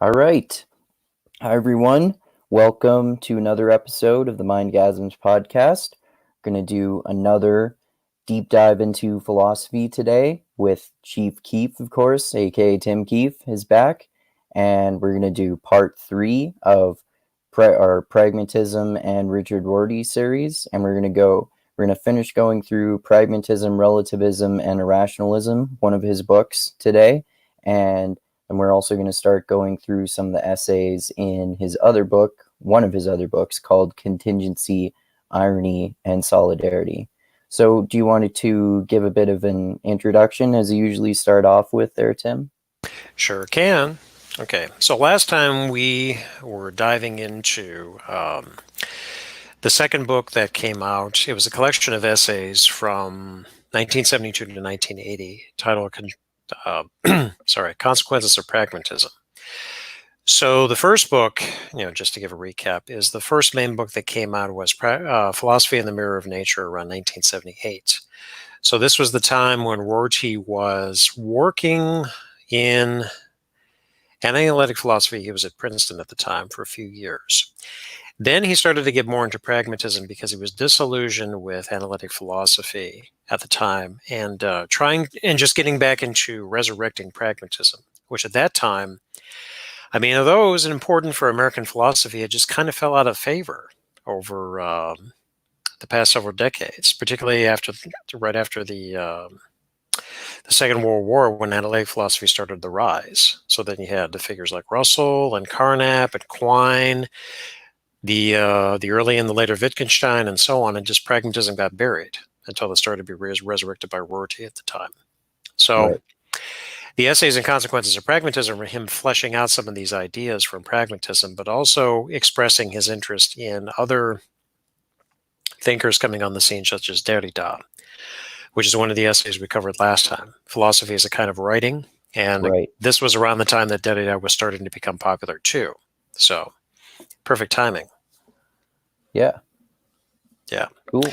All right. Hi, everyone. Welcome to another episode of the Mindgasms podcast. We're going to do another deep dive into philosophy today with Chief Keefe, of course, aka Tim Keefe, is back. And we're going to do part 3 of our Pragmatism and Richard Rorty series. And we're going to finish going through Pragmatism, Relativism and Irrationalism, one of his books today. And we're also going to start going through some of the essays in one of his other books called Contingency, Irony, and Solidarity. So do you want to give a bit of an introduction as you usually start off with there, Tim? Sure can. Okay, so last time we were diving into the second book that came out. It was a collection of essays from 1972 to 1980 titled Consequences of Pragmatism. So the first book, just to give a recap, is the first main book that came out was Philosophy in the Mirror of Nature around 1978. So this was the time when Rorty was working in analytic philosophy. He was at Princeton at the time for a few years. Then he started to get more into pragmatism because he was disillusioned with analytic philosophy at the time and just getting back into resurrecting pragmatism, which at that time, although it was important for American philosophy, it just kind of fell out of favor over the past several decades, particularly right after the Second World War, when analytic philosophy started to rise. So then you had the figures like Russell and Carnap and Quine, the early and the later Wittgenstein, and so on, and just pragmatism got buried until it started to be resurrected by Rorty at the time. So Right. The essays and consequences of pragmatism were him fleshing out some of these ideas from pragmatism, but also expressing his interest in other thinkers coming on the scene, such as Derrida, which is one of the essays we covered last time. Philosophy is a kind of writing, and Right. this was around the time that Derrida was starting to become popular too. So, perfect timing. Yeah. Cool.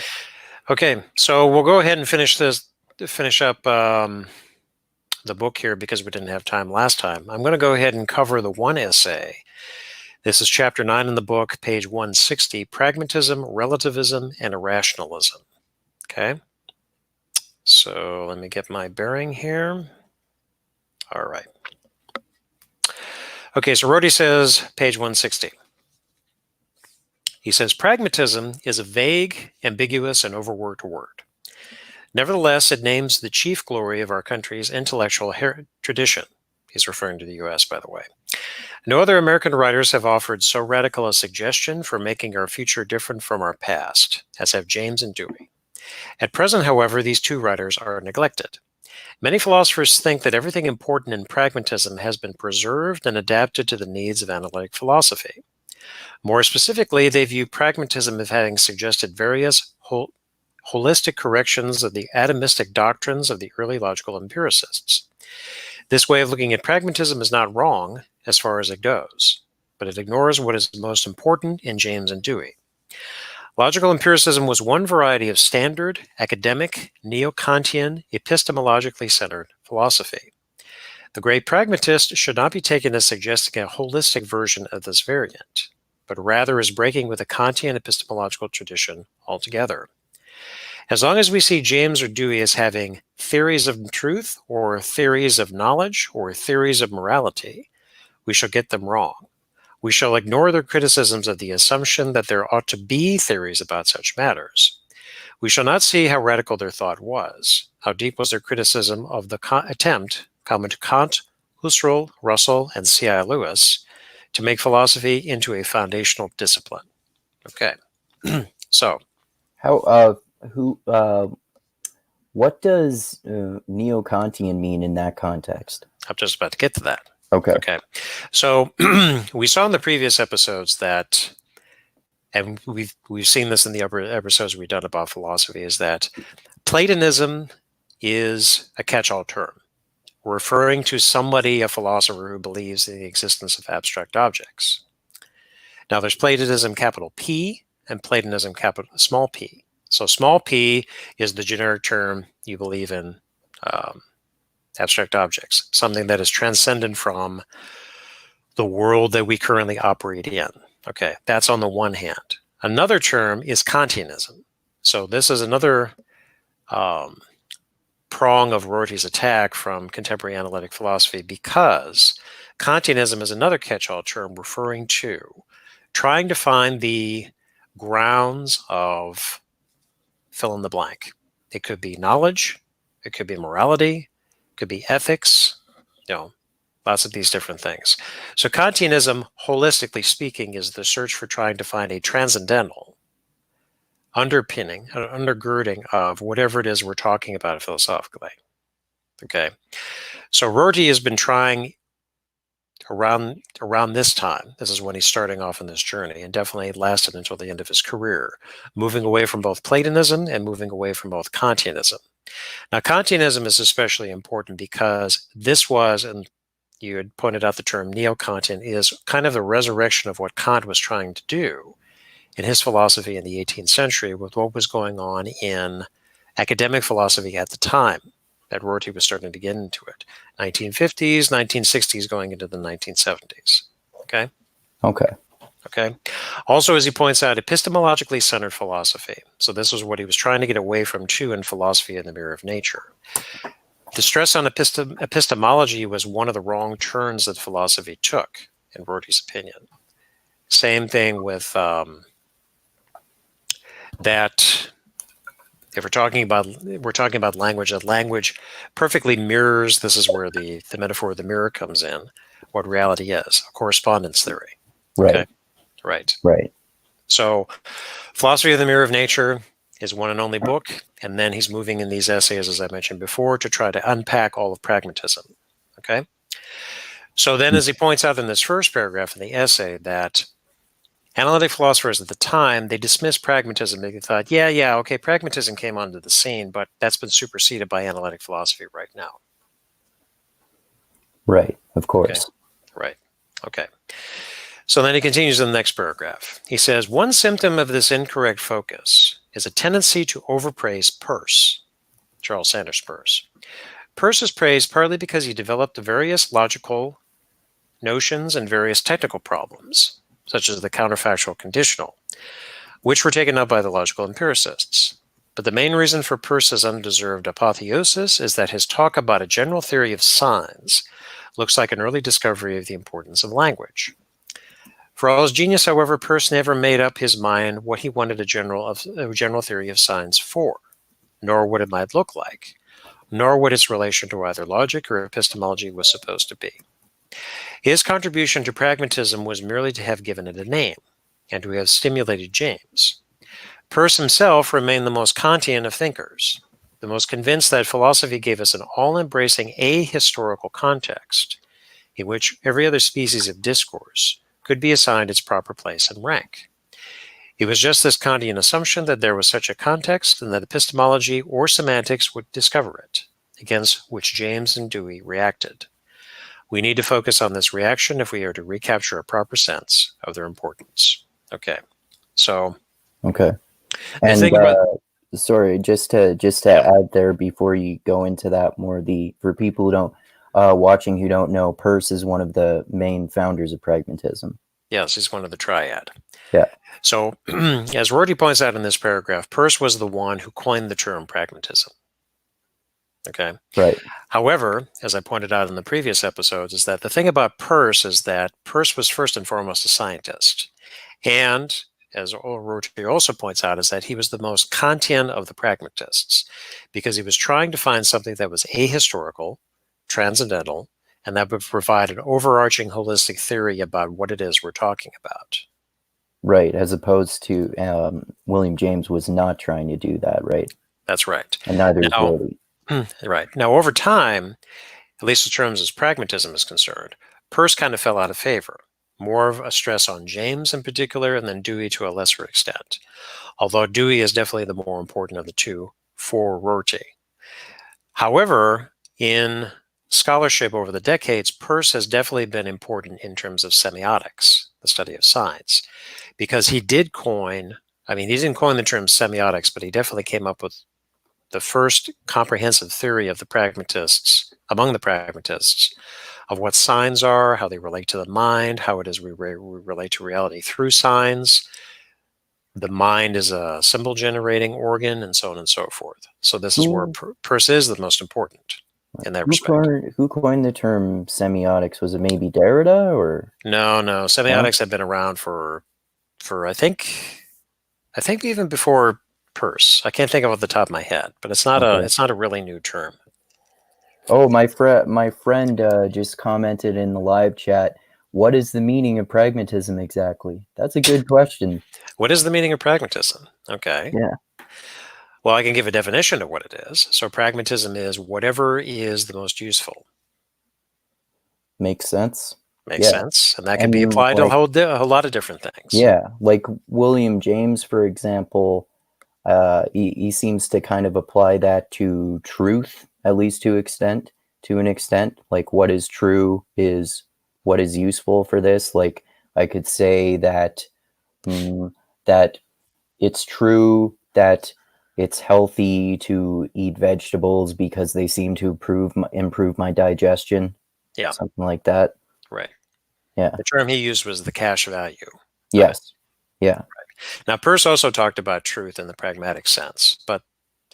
Okay, so we'll go ahead and finish up the book here because we didn't have time last time. I'm going to go ahead and cover the one essay. This is chapter 9 in the book, page 160, Pragmatism, Relativism, and Irrationalism. Okay, so let me get my bearing here. All right. Okay, so Rorty says, page 160. He says, pragmatism is a vague, ambiguous, and overworked word. Nevertheless, it names the chief glory of our country's intellectual tradition. He's referring to the U.S., by the way. No other American writers have offered so radical a suggestion for making our future different from our past, as have James and Dewey. At present, however, these two writers are neglected. Many philosophers think that everything important in pragmatism has been preserved and adapted to the needs of analytic philosophy. More specifically, they view pragmatism as having suggested various holistic corrections of the atomistic doctrines of the early logical empiricists. This way of looking at pragmatism is not wrong as far as it goes, but it ignores what is most important in James and Dewey. Logical empiricism was one variety of standard, academic, neo-Kantian, epistemologically centered philosophy. The great pragmatist should not be taken as suggesting a holistic version of this variant, but rather as breaking with the Kantian epistemological tradition altogether. As long as we see James or Dewey as having theories of truth or theories of knowledge or theories of morality, we shall get them wrong. We shall ignore their criticisms of the assumption that there ought to be theories about such matters. We shall not see how radical their thought was, how deep was their criticism of the attempt, common to Kant, Husserl, Russell, and C.I. Lewis, to make philosophy into a foundational discipline. Okay, so. What does neo-Kantian mean in that context? I'm just about to get to that. Okay. So we saw in the previous episodes that, and we've seen this in the other episodes we've done about philosophy, is that Platonism is a catch-all term, referring to somebody, a philosopher, who believes in the existence of abstract objects. Now, there's Platonism capital P and Platonism capital small p. So small p is the generic term you believe in abstract objects, something that is transcendent from the world that we currently operate in. Okay, that's on the one hand. Another term is Kantianism. So this is another prong of Rorty's attack from contemporary analytic philosophy, because Kantianism is another catch-all term referring to trying to find the grounds of fill in the blank. It could be knowledge, it could be morality, it could be ethics, lots of these different things. So Kantianism, holistically speaking, is the search for trying to find a transcendental underpinning, an undergirding of whatever it is we're talking about philosophically. Okay, so Rorty has been trying around this time. This is when he's starting off on this journey, and definitely lasted until the end of his career, moving away from both Platonism and moving away from both Kantianism. Now, Kantianism is especially important because this was, and you had pointed out the term neo-Kantian, is kind of the resurrection of what Kant was trying to do in his philosophy in the 18th century with what was going on in academic philosophy at the time that Rorty was starting to get into it. 1950s, 1960s, going into the 1970s. Okay? Okay. Also, as he points out, epistemologically centered philosophy. So this was what he was trying to get away from too in Philosophy and the Mirror of Nature. The stress on epistemology was one of the wrong turns that philosophy took, in Rorty's opinion. Same thing with that. If we're talking about language, that language perfectly mirrors. This is where the metaphor of the mirror comes in. What reality is, correspondence theory. Right. Okay? Right. Right. So, Philosophy of the Mirror of Nature, his one and only book, and then he's moving in these essays, as I mentioned before, to try to unpack all of pragmatism. Okay? So then, as he points out in this first paragraph in the essay, that analytic philosophers at the time, they dismissed pragmatism. They thought, okay, pragmatism came onto the scene, but that's been superseded by analytic philosophy right now. Right, of course. Okay. Right. Okay. So then he continues in the next paragraph. He says, one symptom of this incorrect focus is a tendency to overpraise Peirce, Charles Sanders Peirce. Peirce is praised partly because he developed the various logical notions and various technical problems, such as the counterfactual conditional, which were taken up by the logical empiricists. But the main reason for Peirce's undeserved apotheosis is that his talk about a general theory of signs looks like an early discovery of the importance of language. For all his genius, however, Peirce never made up his mind what he wanted a general theory of signs for, nor what it might look like, nor what its relation to either logic or epistemology was supposed to be. His contribution to pragmatism was merely to have given it a name, and to have stimulated James. Peirce himself remained the most Kantian of thinkers, the most convinced that philosophy gave us an all-embracing ahistorical context in which every other species of discourse could be assigned its proper place and rank. It was just this Kantian assumption that there was such a context and that epistemology or semantics would discover it, against which James and Dewey reacted. We need to focus on this reaction if we are to recapture a proper sense of their importance. Okay, so okay, and sorry, just to add there before you go into that more, for people who don't watching who don't know, Peirce is one of the main founders of pragmatism. Yes, he's one of the triad. Yeah. So, as Rorty points out in this paragraph, Peirce was the one who coined the term pragmatism. Okay. Right. However, as I pointed out in the previous episodes, is that the thing about Peirce is that Peirce was first and foremost a scientist. And as Rorty also points out, is that he was the most Kantian of the pragmatists, because he was trying to find something that was ahistorical, transcendental, and that would provide an overarching holistic theory about what it is we're talking about. Right, as opposed to William James was not trying to do that, right? That's right. And neither is Rorty. Right. Now, over time, at least in terms as pragmatism is concerned, Peirce kind of fell out of favor. More of a stress on James in particular, and then Dewey to a lesser extent. Although Dewey is definitely the more important of the two for Rorty. However, in scholarship over the decades, Peirce has definitely been important in terms of semiotics, the study of signs, because he did coin, he didn't coin the term semiotics, but he definitely came up with the first comprehensive theory of the pragmatists, among the pragmatists, of what signs are, how they relate to the mind, how it is we relate to reality through signs. The mind is a symbol generating organ, and so on and so forth. So this is where Peirce is the most important in that respect. Who coined the term semiotics? Was it maybe Derrida or? No. Semiotics have been around for I think even before Peirce. I can't think of it off the top of my head, but it's not a really new term. Oh, my friend just commented in the live chat. What is the meaning of pragmatism exactly? That's a good question. What is the meaning of pragmatism? Okay. Yeah. Well, I can give a definition of what it is. So pragmatism is whatever is the most useful. Makes sense. Makes sense. And that can be mean, applied to a whole lot of different things. Yeah. Like William James, for example, he seems to kind of apply that to truth, at least to an extent. Like what is true is what is useful for this. Like I could say that that it's true that it's healthy to eat vegetables because they seem to improve my digestion. Yeah. Something like that. Right. Yeah. The term he used was the cash value. Yes. Yeah. Right. Now, Peirce also talked about truth in the pragmatic sense, but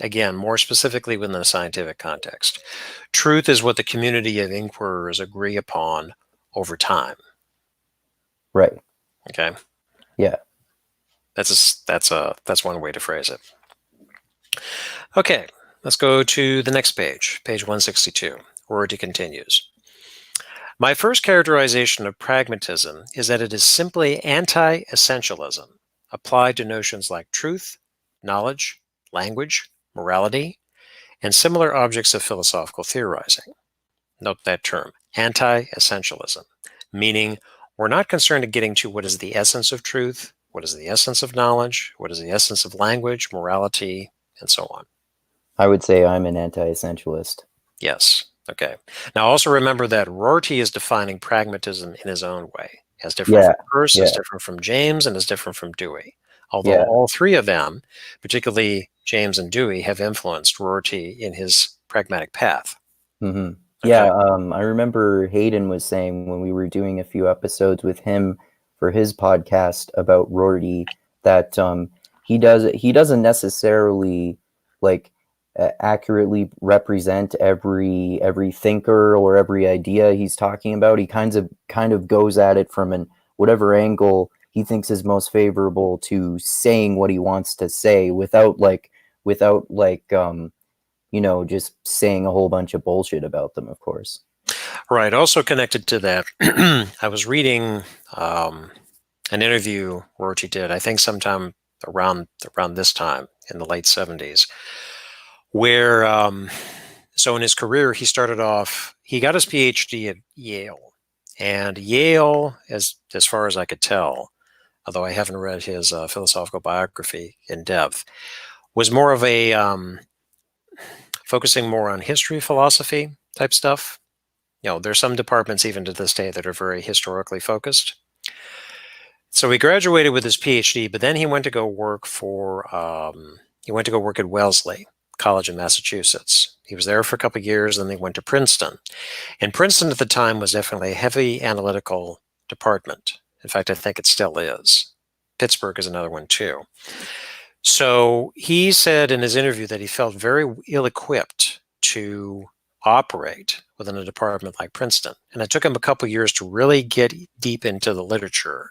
again, more specifically within the scientific context. Truth is what the community of inquirers agree upon over time. Right. Okay. Yeah. That's one way to phrase it. Okay, let's go to the next page 162. Rorty continues. My first characterization of pragmatism is that it is simply anti-essentialism applied to notions like truth, knowledge, language, morality, and similar objects of philosophical theorizing. Note that term, anti-essentialism, meaning we're not concerned in getting to what is the essence of truth, what is the essence of knowledge, what is the essence of language, morality, and so on. I would say I'm an anti-essentialist. Yes. Okay. Now also remember that Rorty is defining pragmatism in his own way, as different from Peirce, as different from James, and as different from Dewey. Although all three of them, particularly James and Dewey, have influenced Rorty in his pragmatic path. Mm-hmm. Yeah, I remember Hayden was saying when we were doing a few episodes with him for his podcast about Rorty that he doesn't necessarily like accurately represent every thinker or every idea he's talking about. He kind of goes at it from whatever angle he thinks is most favorable to saying what he wants to say without just saying a whole bunch of bullshit about them, of course. Right. Also connected to that, I was reading an interview Rorty did, I think sometime around this time in the late 70s, where, so in his career, he started off, he got his PhD at Yale. And Yale, as far as I could tell, although I haven't read his philosophical biography in depth, was more of a focusing more on history, philosophy type stuff. There's some departments even to this day that are very historically focused. So he graduated with his PhD, but then he went to go work at Wellesley College in Massachusetts. He was there for a couple of years, then they went to Princeton. And Princeton at the time was definitely a heavy analytical department. In fact, I think it still is. Pittsburgh is another one too. So he said in his interview that he felt very ill-equipped to operate within a department like Princeton. And it took him a couple of years to really get deep into the literature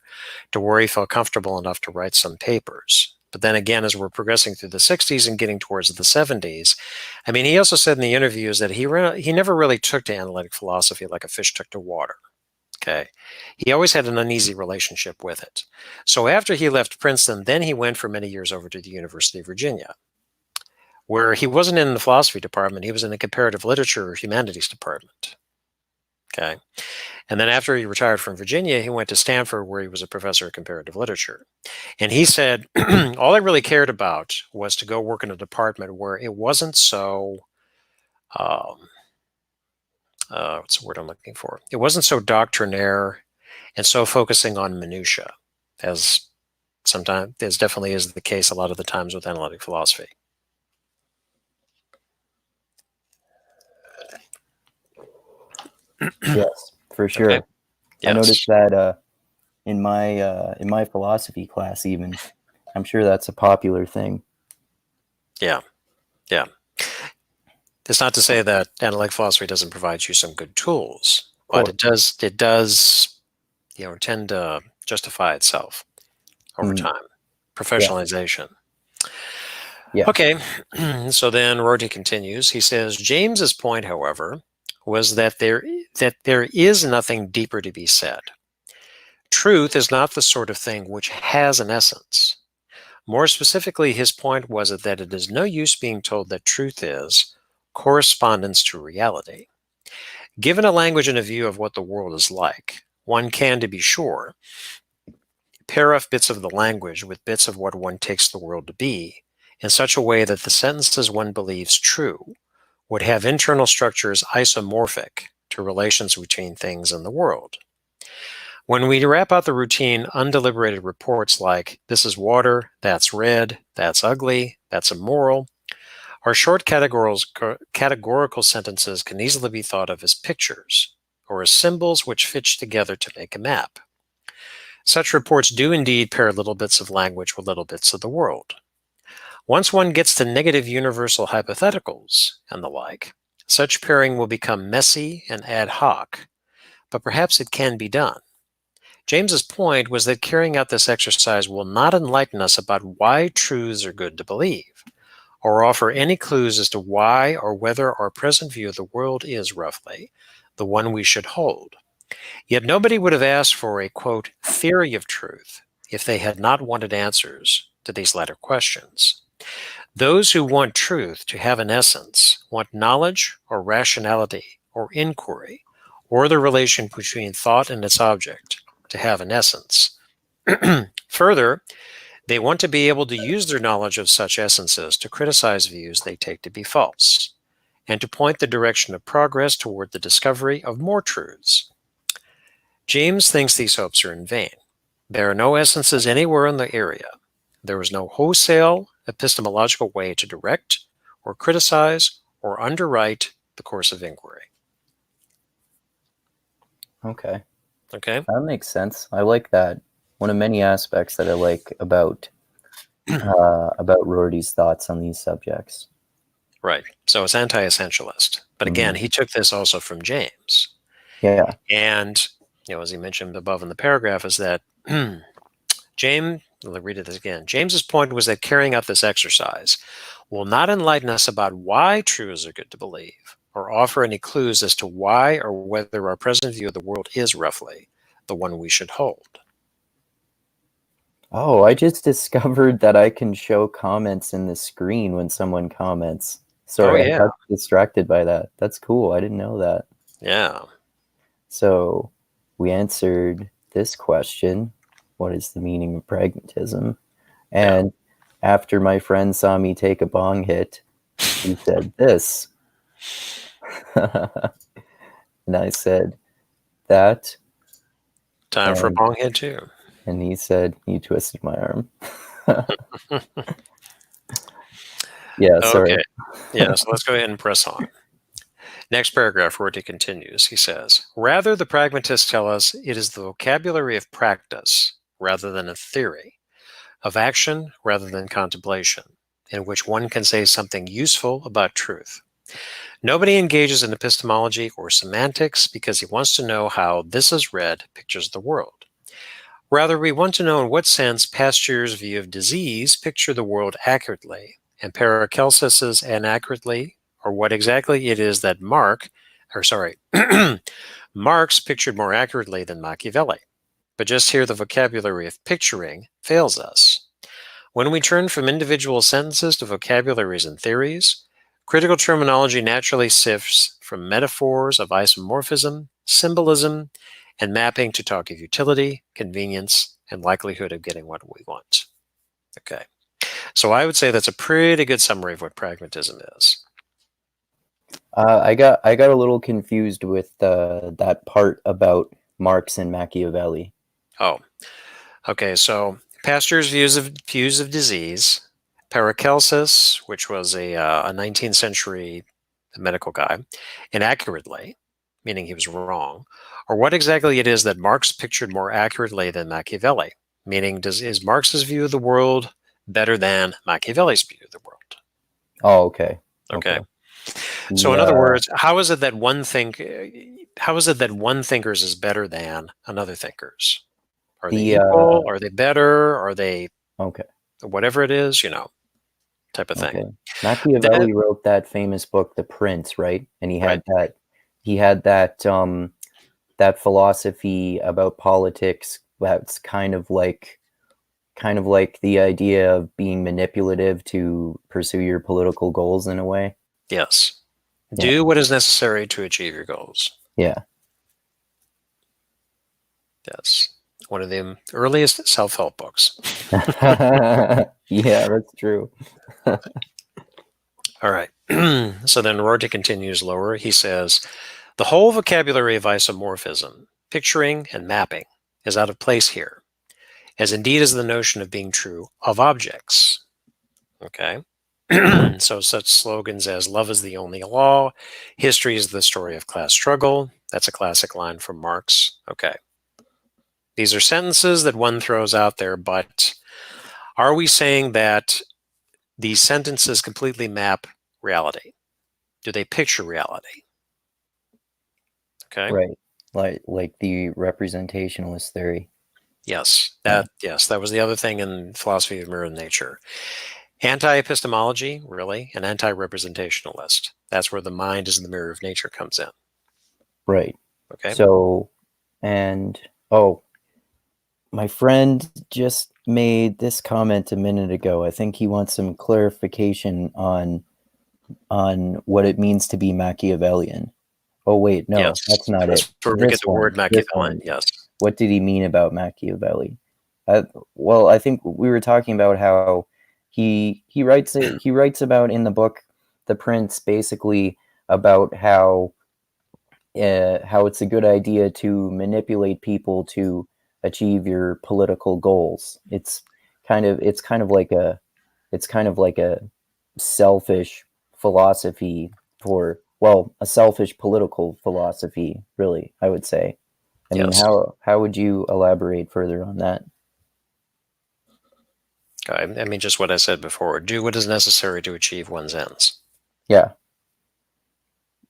to where he felt comfortable enough to write some papers. But then again, as we're progressing through the 60s and getting towards the 70s, I mean, he also said in the interviews that he never really took to analytic philosophy like a fish took to water. Okay. He always had an uneasy relationship with it. So after he left Princeton, then he went for many years over to the University of Virginia, where he wasn't in the philosophy department. He was in the comparative literature or humanities department. Okay. And then after he retired from Virginia, he went to Stanford, where he was a professor of comparative literature. And he said, all I really cared about was to go work in a department where it wasn't so, what's the word I'm looking for? It wasn't so doctrinaire and so focusing on minutia, as definitely is the case a lot of the times with analytic philosophy. Yes, for Okay. sure. I noticed Yes. that in my philosophy class even. I'm sure that's a popular thing. Yeah. Yeah. It's not to say that analytic philosophy doesn't provide you some good tools, Of but course. it does tend to justify itself over Mm, time. yeah. Professionalization. Yeah. Okay. So then Rorty continues. He says James's point, however, was that there is nothing deeper to be said. Truth is not the sort of thing which has an essence. More specifically, his point was that it is no use being told that truth is correspondence to reality. Given a language and a view of what the world is like, one can, to be sure, pair off bits of the language with bits of what one takes the world to be in such a way that the sentences one believes true would have internal structures isomorphic to relations between things in the world. When we rap out the routine, undeliberated reports like, this is water, that's red, that's ugly, that's immoral, our short categorical sentences can easily be thought of as pictures, or as symbols which stitch together to make a map. Such reports do indeed pair little bits of language with little bits of the world. Once one gets to negative universal hypotheticals and the like, such pairing will become messy and ad hoc, but perhaps it can be done. James's point was that carrying out this exercise will not enlighten us about why truths are good to believe, or offer any clues as to why or whether our present view of the world is, roughly, the one we should hold. Yet nobody would have asked for a, quote, theory of truth if they had not wanted answers to these latter questions. Those who want truth to have an essence want knowledge or rationality or inquiry or the relation between thought and its object to have an essence. Further, they want to be able to use their knowledge of such essences to criticize views they take to be false, and to point the direction of progress toward the discovery of more truths. James thinks these hopes are in vain. There are no essences anywhere in the area. There is no wholesale epistemological way to direct, or criticize, or underwrite the course of inquiry. Okay. Okay? That makes sense. I like that. One of many aspects that I like about Rorty's thoughts on these subjects. Right. So it's anti-essentialist. But again, Mhm. he took this also from James. Yeah. And, as he mentioned above in the paragraph, is that James, let me read it again. James's point was that carrying out this exercise will not enlighten us about why truths are good to believe, or offer any clues as to why or whether our present view of the world is, roughly, the one we should hold. Oh, I just discovered that I can show comments in the screen when someone comments. Oh, Sorry, I yeah. got distracted by that. That's cool. I didn't know that. Yeah. So we answered this question. What is the meaning of pragmatism? Yeah. And after my friend saw me take a bong hit, he said this. And I said that. Time for a And bong hit, too. he said, you twisted my arm. Yeah, sorry. Okay. Yeah, so let's go ahead and press on. Next paragraph, Rorty continues. He says, rather, the pragmatists tell us it is the vocabulary of practice rather than a theory, of action rather than contemplation, in which one can say something useful about truth. Nobody engages in epistemology or semantics because he wants to know how this is read pictures the world. Rather, we want to know in what sense Pasteur's view of disease picture the world accurately, and Paracelsus's inaccurately, or what exactly it is that Marx pictured more accurately than Machiavelli. But just here the vocabulary of picturing fails us. When we turn from individual sentences to vocabularies and theories, critical terminology naturally sifts from metaphors of isomorphism, symbolism, and mapping to talk of utility, convenience, and likelihood of getting what we want. Okay. So I would say that's a pretty good summary of what pragmatism is. I got a little confused with that part about Marx and Machiavelli. Oh, okay. So Pasteur's views of disease, Paracelsus, which was a 19th century medical guy, inaccurately. meaning he was wrong, or what exactly it is that Marx pictured more accurately than Machiavelli, meaning is Marx's view of the world better than Machiavelli's view of the world? Oh, okay. Okay. Okay. So in other words, how is it that one thinker's is better than another thinker's? Are they equal? Are they better? Are they okay. whatever it is, type of thing? Okay. Machiavelli wrote that famous book, The Prince, right? And he had Right. that philosophy about politics that's kind of like the idea of being manipulative to pursue your political goals in a way. Yes. Yeah. Do what is necessary to achieve your goals. Yeah. Yes. One of the earliest self-help books. Yeah, that's true. All right. So then Rorty continues lower. He says, the whole vocabulary of isomorphism, picturing and mapping, is out of place here, as indeed is the notion of being true of objects. Okay. So such slogans as love is the only law, history is the story of class struggle. That's a classic line from Marx. Okay. These are sentences that one throws out there, but are we saying that these sentences completely map reality? Do they picture reality? Okay. Right. Like the representationalist theory. Yes. That was the other thing in philosophy of mirror nature. Anti-epistemology, really, and anti-representationalist. That's where the mind is the mirror of nature comes in. Right. Okay. So, and my friend just made this comment a minute ago. I think he wants some clarification on what it means to be Machiavellian. Oh wait, no, Yes. that's not it. That's where we get the word This Machiavellian. one. Yes. What did he mean about Machiavelli? Well, I think we were talking about how he writes about in the book The Prince, basically about how it's a good idea to manipulate people to achieve your political goals. It's kind of like a selfish philosophy a selfish political philosophy, really, I would say. I mean, Yes. how would you elaborate further on that? I mean, just what I said before. Do what is necessary to achieve one's ends. Yeah.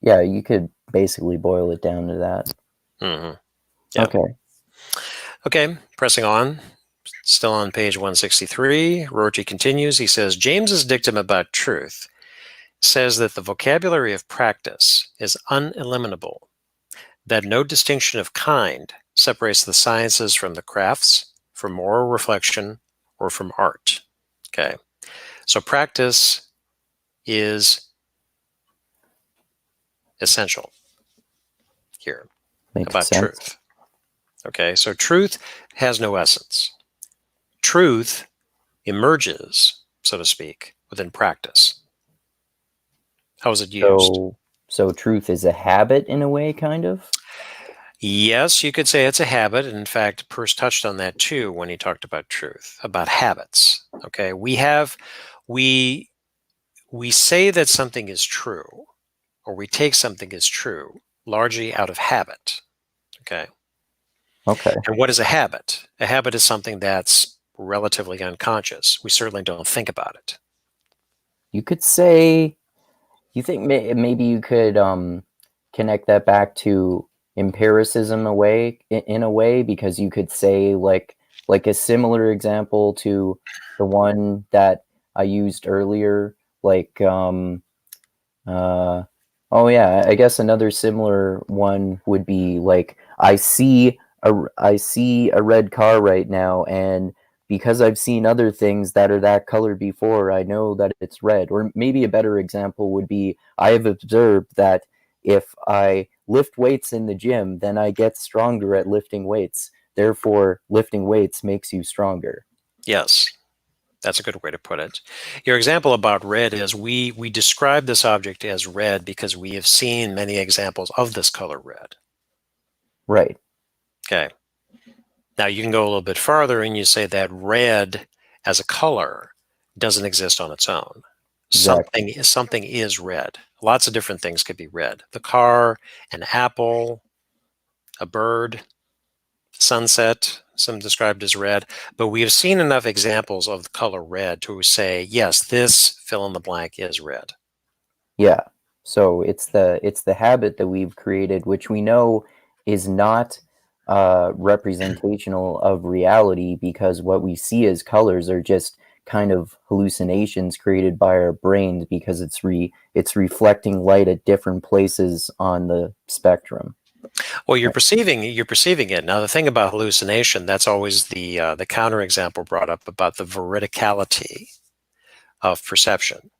Yeah, you could basically boil it down to that. Mm-hmm. Yeah. Okay. Okay, pressing on. Still on page 163, Rorty continues. He says, James's dictum about truth says that the vocabulary of practice is uneliminable, that no distinction of kind separates the sciences from the crafts, from moral reflection, or from art. Okay, so practice is essential here Makes about sense. truth. Okay, so truth has no essence. Truth emerges, so to speak, within practice. How is it used? So truth is a habit in a way, kind of? Yes, you could say it's a habit. In fact, Peirce touched on that too when he talked about truth, about habits. Okay, we say that something is true, or we take something as true, largely out of habit. Okay. Okay. And what is a habit? A habit is something that's relatively unconscious. We certainly don't think about it. You could say, you think maybe you could connect that back to empiricism in a way, because you could say like a similar example to the one that I used earlier, like oh yeah, I guess another similar one would be like I see a red car right now, and because I've seen other things that are that color before, I know that it's red. Or maybe a better example would be, I have observed that if I lift weights in the gym, then I get stronger at lifting weights. Therefore, lifting weights makes you stronger. Yes, that's a good way to put it. Your example about red is we describe this object as red because we have seen many examples of this color red. Right. Okay. Now you can go a little bit farther and you say that red as a color doesn't exist on its own. Exactly. Something is red. Lots of different things could be red. The car, an apple, a bird, sunset, some described as red. But we have seen enough examples of the color red to say, yes, this fill in the blank is red. Yeah. So it's the habit that we've created, which we know is not representational of reality, because what we see as colors are just kind of hallucinations created by our brains, because it's reflecting light at different places on the spectrum. Well, you're perceiving it. Now, the thing about hallucination, that's always the counterexample brought up about the veridicality of perception.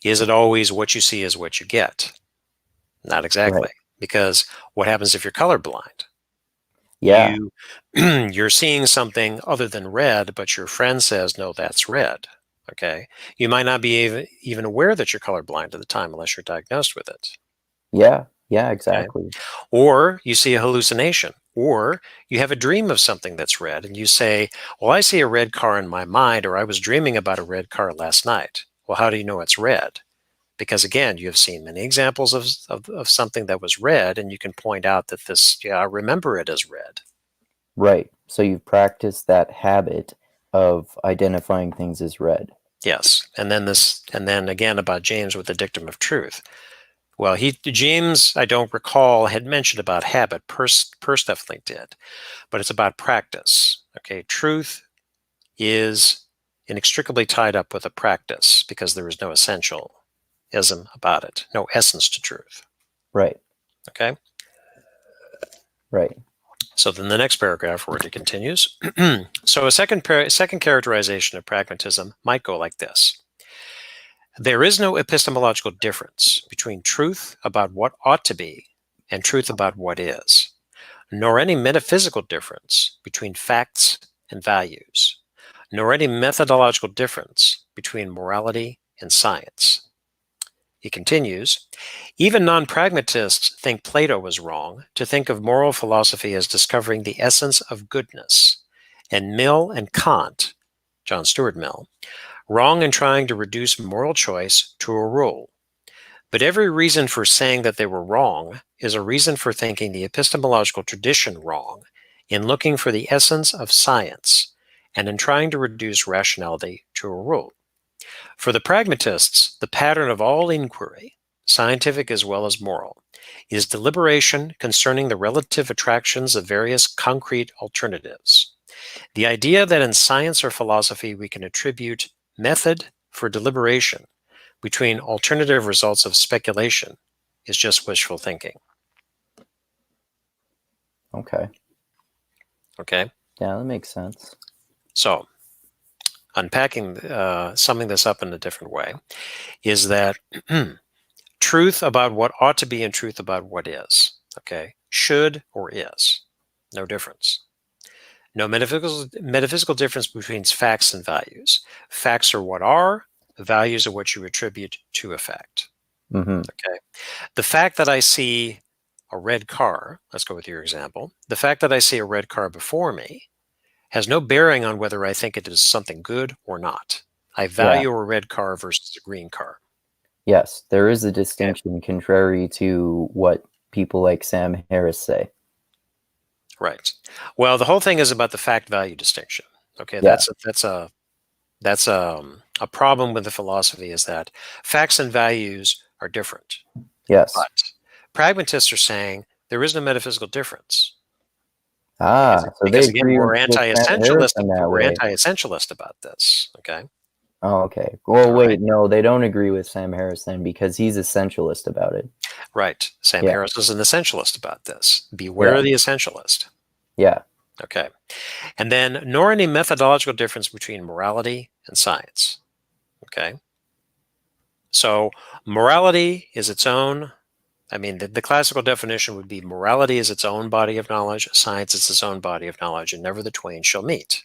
Is it always what you see is what you get? Not exactly, Right. because what happens if you're colorblind? Yeah. You're seeing something other than red, but your friend says, no, that's red. Okay. You might not be even aware that you're colorblind at the time unless you're diagnosed with it. Yeah. Yeah, Okay. exactly. Or you see a hallucination, or you have a dream of something that's red and you say, well, I see a red car in my mind, or I was dreaming about a red car last night. Well, how do you know it's red? Because again, you have seen many examples of something that was red, and you can point out that this, yeah, I remember it as red. Right. So you've practiced that habit of identifying things as red. Yes. And then again about James with the dictum of truth. Well, James, I don't recall, had mentioned about habit. Peirce definitely did, but it's about practice. Okay. Truth is inextricably tied up with a practice because there is no essentialism about it, no essence to truth. Right. Okay. Right. So then the next paragraph where it continues. So a second characterization of pragmatism might go like this. There is no epistemological difference between truth about what ought to be and truth about what is, nor any metaphysical difference between facts and values, nor any methodological difference between morality and science. He continues, even non-pragmatists think Plato was wrong to think of moral philosophy as discovering the essence of goodness, and Mill and Kant, John Stuart Mill, wrong in trying to reduce moral choice to a rule. But every reason for saying that they were wrong is a reason for thinking the epistemological tradition wrong in looking for the essence of science and in trying to reduce rationality to a rule. For the pragmatists, the pattern of all inquiry, scientific as well as moral, is deliberation concerning the relative attractions of various concrete alternatives. The idea that in science or philosophy we can attribute method for deliberation between alternative results of speculation is just wishful thinking. Okay. Okay? Yeah, that makes sense. So, unpacking, summing this up in a different way, is that truth about what ought to be and truth about what is, okay? Should or is. No difference. No metaphysical difference between facts and values. Facts are what are, values are what you attribute to a fact. Mm-hmm. Okay. The fact that I see a red car, let's go with your example, the fact that I see a red car before me has no bearing on whether I think it is something good or not. I Yeah. value a red car versus a green car. Yes, there is a Okay. distinction contrary to what people like Sam Harris say. Right. Well, the whole thing is about the fact value distinction. Okay. Yeah. That's a problem with the philosophy, is that facts and values are different. Yes. But pragmatists are saying there is no metaphysical difference Ah, so they because again, agree with Sam Harris in that we're way. anti-essentialist about this. Okay. Oh, okay. Well, All wait, right. no, they don't agree with Sam Harris then, because he's essentialist about it. Right. Sam Yeah. Harris is an essentialist about this. Beware Yeah. of the essentialist. Yeah. Okay. And then, nor any methodological difference between morality and science. Okay. So, morality is its own. I mean, the classical definition would be morality is its own body of knowledge, science is its own body of knowledge, and never the twain shall meet.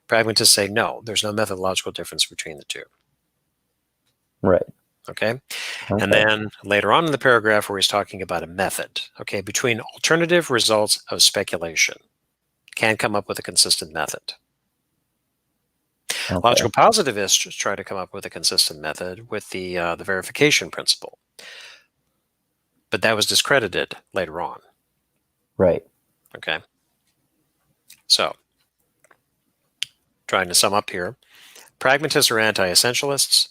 Pragmatists say, no, there's no methodological difference between the two. Right. Okay. And Okay. then later on in the paragraph where he's talking about a method, okay, between alternative results of speculation, can come up with a consistent method. Okay. Logical positivists try to come up with a consistent method with the verification principle. But that was discredited later on. Right. Okay. So, trying to sum up here, pragmatists are anti-essentialists.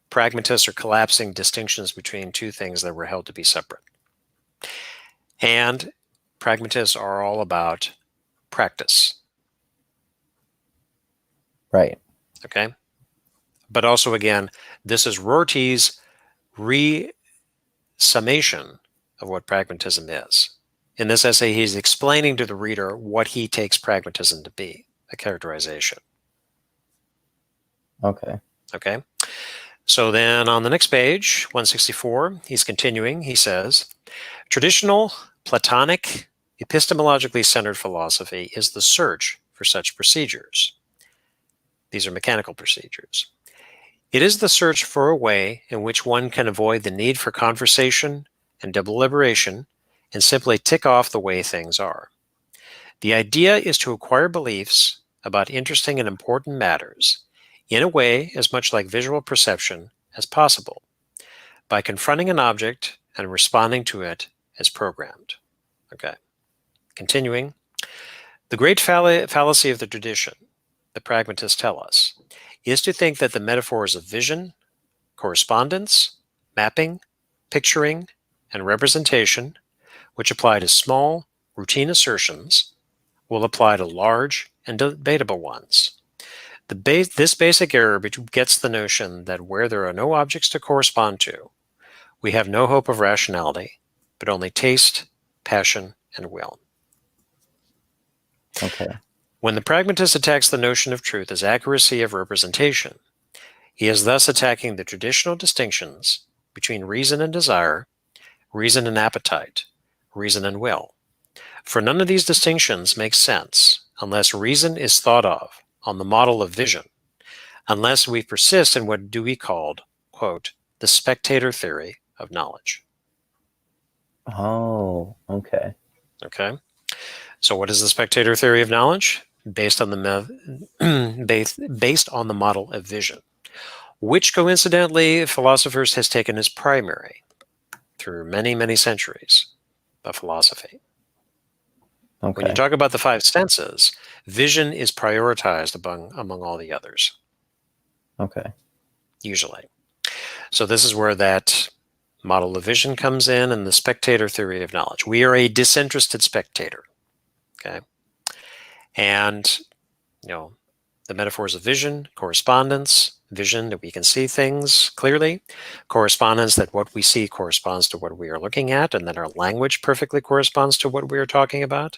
Pragmatists are collapsing distinctions between two things that were held to be separate. And pragmatists are all about practice. Right. Okay. But also, again, this is Rorty's summation of what pragmatism is. In this essay, he's explaining to the reader what he takes pragmatism to be, a characterization. Okay. Okay. So then on the next page, 164, he's continuing. He says, traditional, Platonic, epistemologically centered philosophy is the search for such procedures. These are mechanical procedures. It is the search for a way in which one can avoid the need for conversation and deliberation and simply tick off the way things are. The idea is to acquire beliefs about interesting and important matters in a way as much like visual perception as possible, by confronting an object and responding to it as programmed. Okay. Continuing, the great fallacy of the tradition, the pragmatists tell us, is to think that the metaphors of vision, correspondence, mapping, picturing, and representation, which apply to small, routine assertions, will apply to large and debatable ones. This basic error gets the notion that where there are no objects to correspond to, we have no hope of rationality, but only taste, passion, and will. Okay. When the pragmatist attacks the notion of truth as accuracy of representation, he is thus attacking the traditional distinctions between reason and desire, reason and appetite, reason and will. For none of these distinctions make sense unless reason is thought of on the model of vision, unless we persist in what Dewey called, quote, the spectator theory of knowledge. Oh, okay. Okay. So what is the spectator theory of knowledge? Based on the model of vision, which coincidentally philosophers has taken as primary through many, many centuries of philosophy. When you Okay. talk about the five senses, vision is prioritized among all the others, Okay. usually. So this is where that model of vision comes in, and the spectator theory of knowledge. We are a disinterested spectator. Okay. And, the metaphors of vision, correspondence, vision that we can see things clearly, correspondence that what we see corresponds to what we are looking at, and then our language perfectly corresponds to what we are talking about.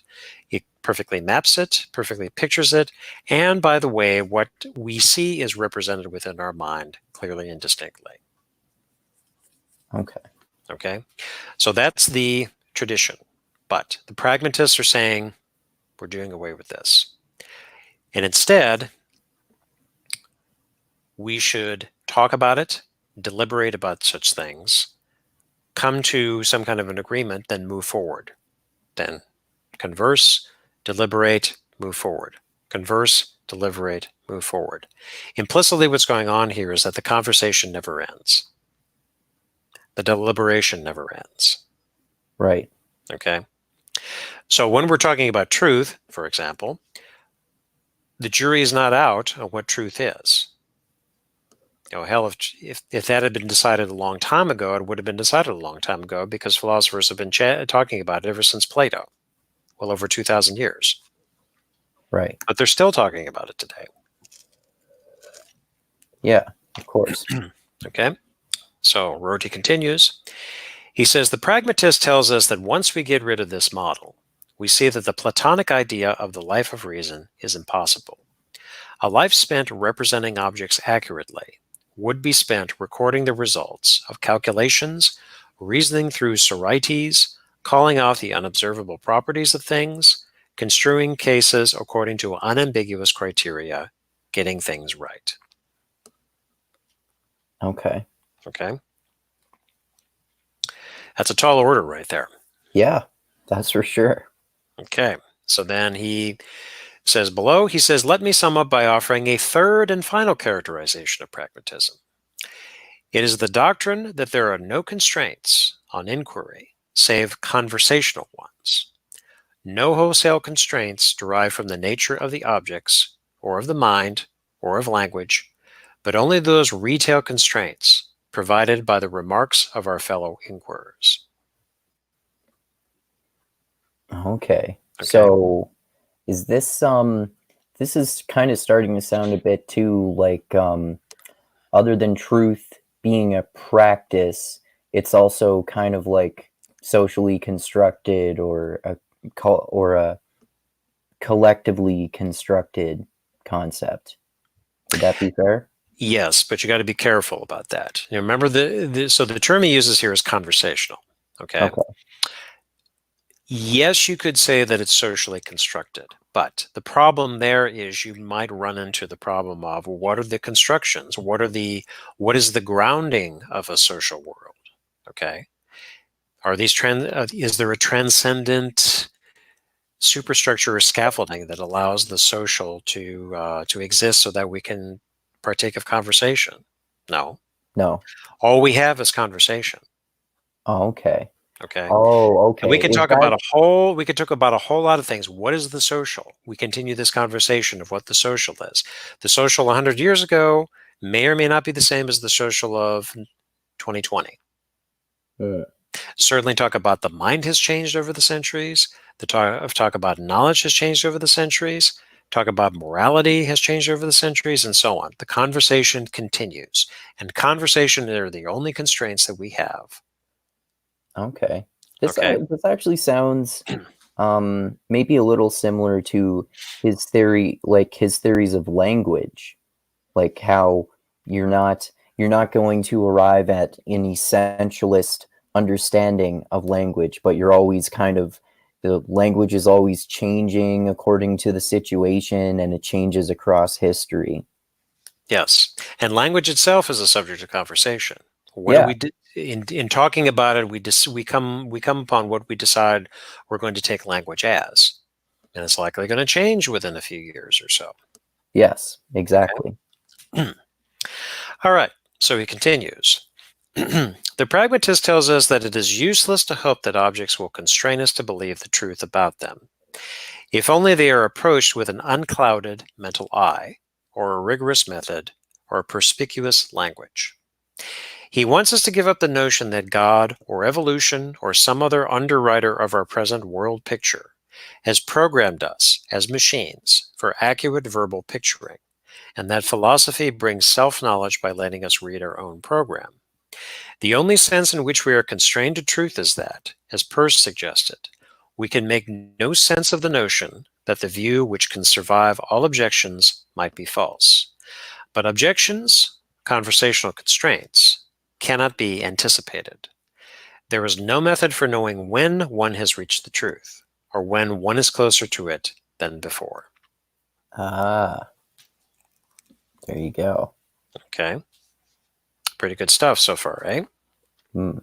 It perfectly maps it, perfectly pictures it, and by the way, what we see is represented within our mind clearly and distinctly. Okay. Okay? So that's the tradition. But the pragmatists are saying, we're doing away with this. And instead, we should talk about it, deliberate about such things, come to some kind of an agreement, then move forward. Then converse, deliberate, move forward. Converse, deliberate, move forward. Implicitly, what's going on here is that the conversation never ends. The deliberation never ends. Right. Okay? So when we're talking about truth, for example, the jury is not out on what truth is. Hell, if that had been decided a long time ago, it would have been decided a long time ago, because philosophers have been talking about it ever since Plato, well over 2,000 years. Right. But they're still talking about it today. Yeah, of course. Okay? So Rorty continues. He says, the pragmatist tells us that once we get rid of this model, we see that the Platonic idea of the life of reason is impossible. A life spent representing objects accurately would be spent recording the results of calculations, reasoning through sorites, calling out the unobservable properties of things, construing cases according to unambiguous criteria, getting things right. Okay. Okay? That's a tall order right there. Yeah, that's for sure. Okay. So then he says below, he says, let me sum up by offering a third and final characterization of pragmatism. It is the doctrine that there are no constraints on inquiry save conversational ones. No wholesale constraints derive from the nature of the objects, or of the mind, or of language, but only those retail constraints provided by the remarks of our fellow inquirers. Okay. Okay. So is this is kind of starting to sound a bit too like other than truth being a practice, it's also kind of like socially constructed or a collectively constructed concept. Would that be fair? Yes, but you got to be careful about that. You remember so the term he uses here is conversational. Okay. Okay. Yes, you could say that it's socially constructed, but the problem there is you might run into the problem of what are the constructions? What is the grounding of a social world? Okay. Are these is there a transcendent superstructure or scaffolding that allows the social to exist so that we can partake of conversation? No. No. All we have is conversation. Oh, okay. Okay. Oh, And we okay. could Is talk that about a whole lot of things. What is the social? We continue this conversation of what the social is. The social 100 years ago may or may not be the same as the social of 2020. Certainly talk about the mind has changed over the centuries. The talk about knowledge has changed over the centuries. Talk about morality has changed over the centuries, and so on. The conversation continues. And conversation are the only constraints that we have. okay? This Okay. this actually sounds maybe a little similar to his theory, like his theories of language, like how you're not going to arrive at an essentialist understanding of language, but you're always kind of the language is always changing according to the situation, and it changes across history. Yes, and language itself is a subject of conversation. What do Yeah, we do in talking about it? We come upon what we decide we're going to take language as, and it's likely going to change within a few years or so. yes, exactly. Okay. All right. So he continues. The pragmatist tells us that it is useless to hope that objects will constrain us to believe the truth about them, if only they are approached with an unclouded mental eye, or a rigorous method, or a perspicuous language. He wants us to give up the notion that God or evolution or some other underwriter of our present world picture has programmed us as machines for accurate verbal picturing, and that philosophy brings self-knowledge by letting us read our own program. The only sense in which we are constrained to truth is that, as Peirce suggested, we can make no sense of the notion that the view which can survive all objections might be false. But objections, conversational constraints, cannot be anticipated. There is no method for knowing when one has reached the truth, or when one is closer to it than before. Ah, there you go. Okay. Pretty good stuff so far, eh? Hmm.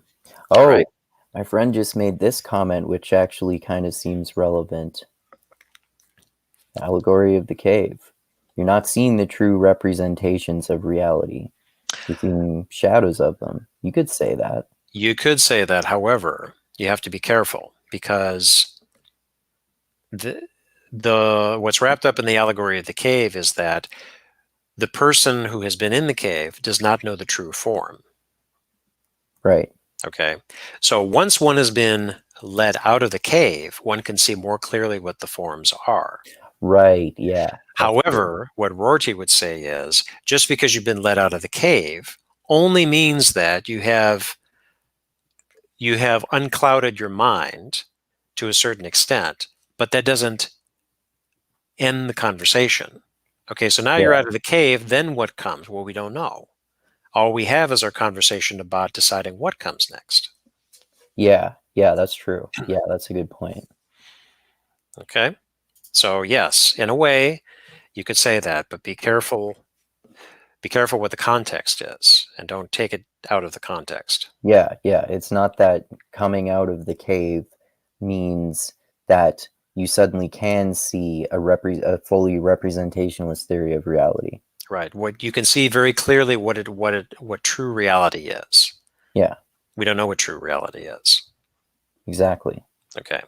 All right. Oh, my friend just made this comment, which actually kind of seems relevant. Allegory of the cave. You're not seeing the true representations of reality. You're seeing shadows of them. You could say that. You could say that, however, you have to be careful because the what's wrapped up in the allegory of the cave is that the person who has been in the cave does not know the true form. Right. Okay. So once one has been led out of the cave, one can see more clearly what the forms are. Right. Yeah. That's true. However, what Rorty would say is just because you've been let out of the cave only means that you have unclouded your mind to a certain extent, but that doesn't end the conversation. Okay, so now you're Yeah. out of the cave, then what comes? Well, we don't know. All we have is our conversation about deciding what comes next. Yeah. Yeah. That's true. Yeah. That's a good point. Okay, so yes, in a way, you could say that, but be careful. Be careful what the context is, and don't take it out of the context. Yeah. Yeah. It's not that coming out of the cave means that you suddenly can see a fully representationalist theory of reality. Right. What you can see very clearly what true reality is. Yeah, We don't know what true reality is. exactly. Okay.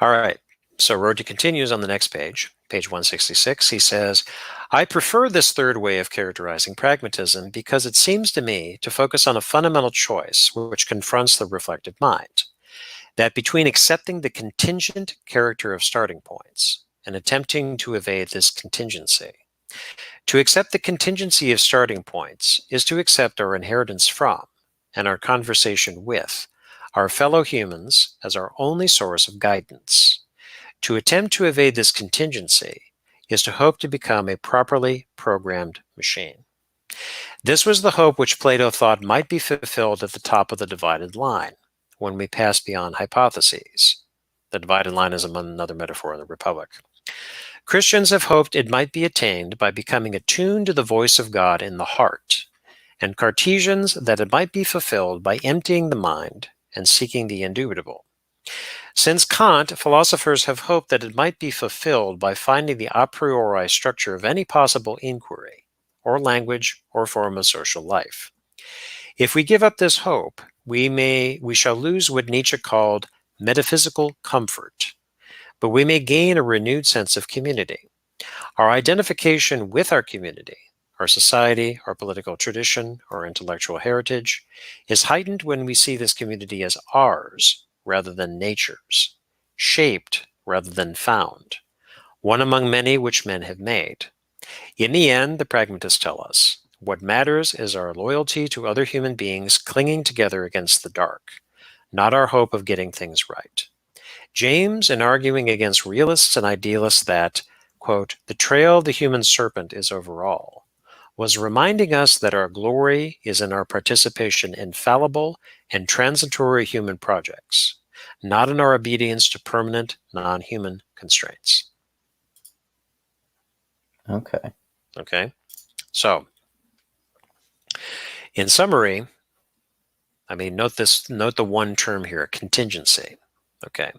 All right. So Rorty continues on the next page, page 166. He says, I prefer this third way of characterizing pragmatism because it seems to me to focus on a fundamental choice which confronts the reflective mind, that between accepting the contingent character of starting points and attempting to evade this contingency. To accept the contingency of starting points is to accept our inheritance from and our conversation with our fellow humans as our only source of guidance. To attempt to evade this contingency is to hope to become a properly programmed machine. This was the hope which Plato thought might be fulfilled at the top of the divided line, when we pass beyond hypotheses. The divided line is another metaphor of the Republic. Christians have hoped it might be attained by becoming attuned to the voice of God in the heart, and Cartesians that it might be fulfilled by emptying the mind and seeking the indubitable. Since Kant, philosophers have hoped that it might be fulfilled by finding the a priori structure of any possible inquiry, or language, or form of social life. If we give up this hope, we shall lose what Nietzsche called metaphysical comfort, but we may gain a renewed sense of community. Our identification with our community, our society, our political tradition, our intellectual heritage, is heightened when we see this community as ours rather than nature's, shaped rather than found, one among many which men have made. In the end, the pragmatists tell us, what matters is our loyalty to other human beings clinging together against the dark, not our hope of getting things right. James, in arguing against realists and idealists that, quote, the trail of the human serpent is over all, was reminding us that our glory is in our participation in fallible and transitory human projects, not in our obedience to permanent, non-human constraints. Okay. Okay? So, in summary, note the one term here, contingency. Okay.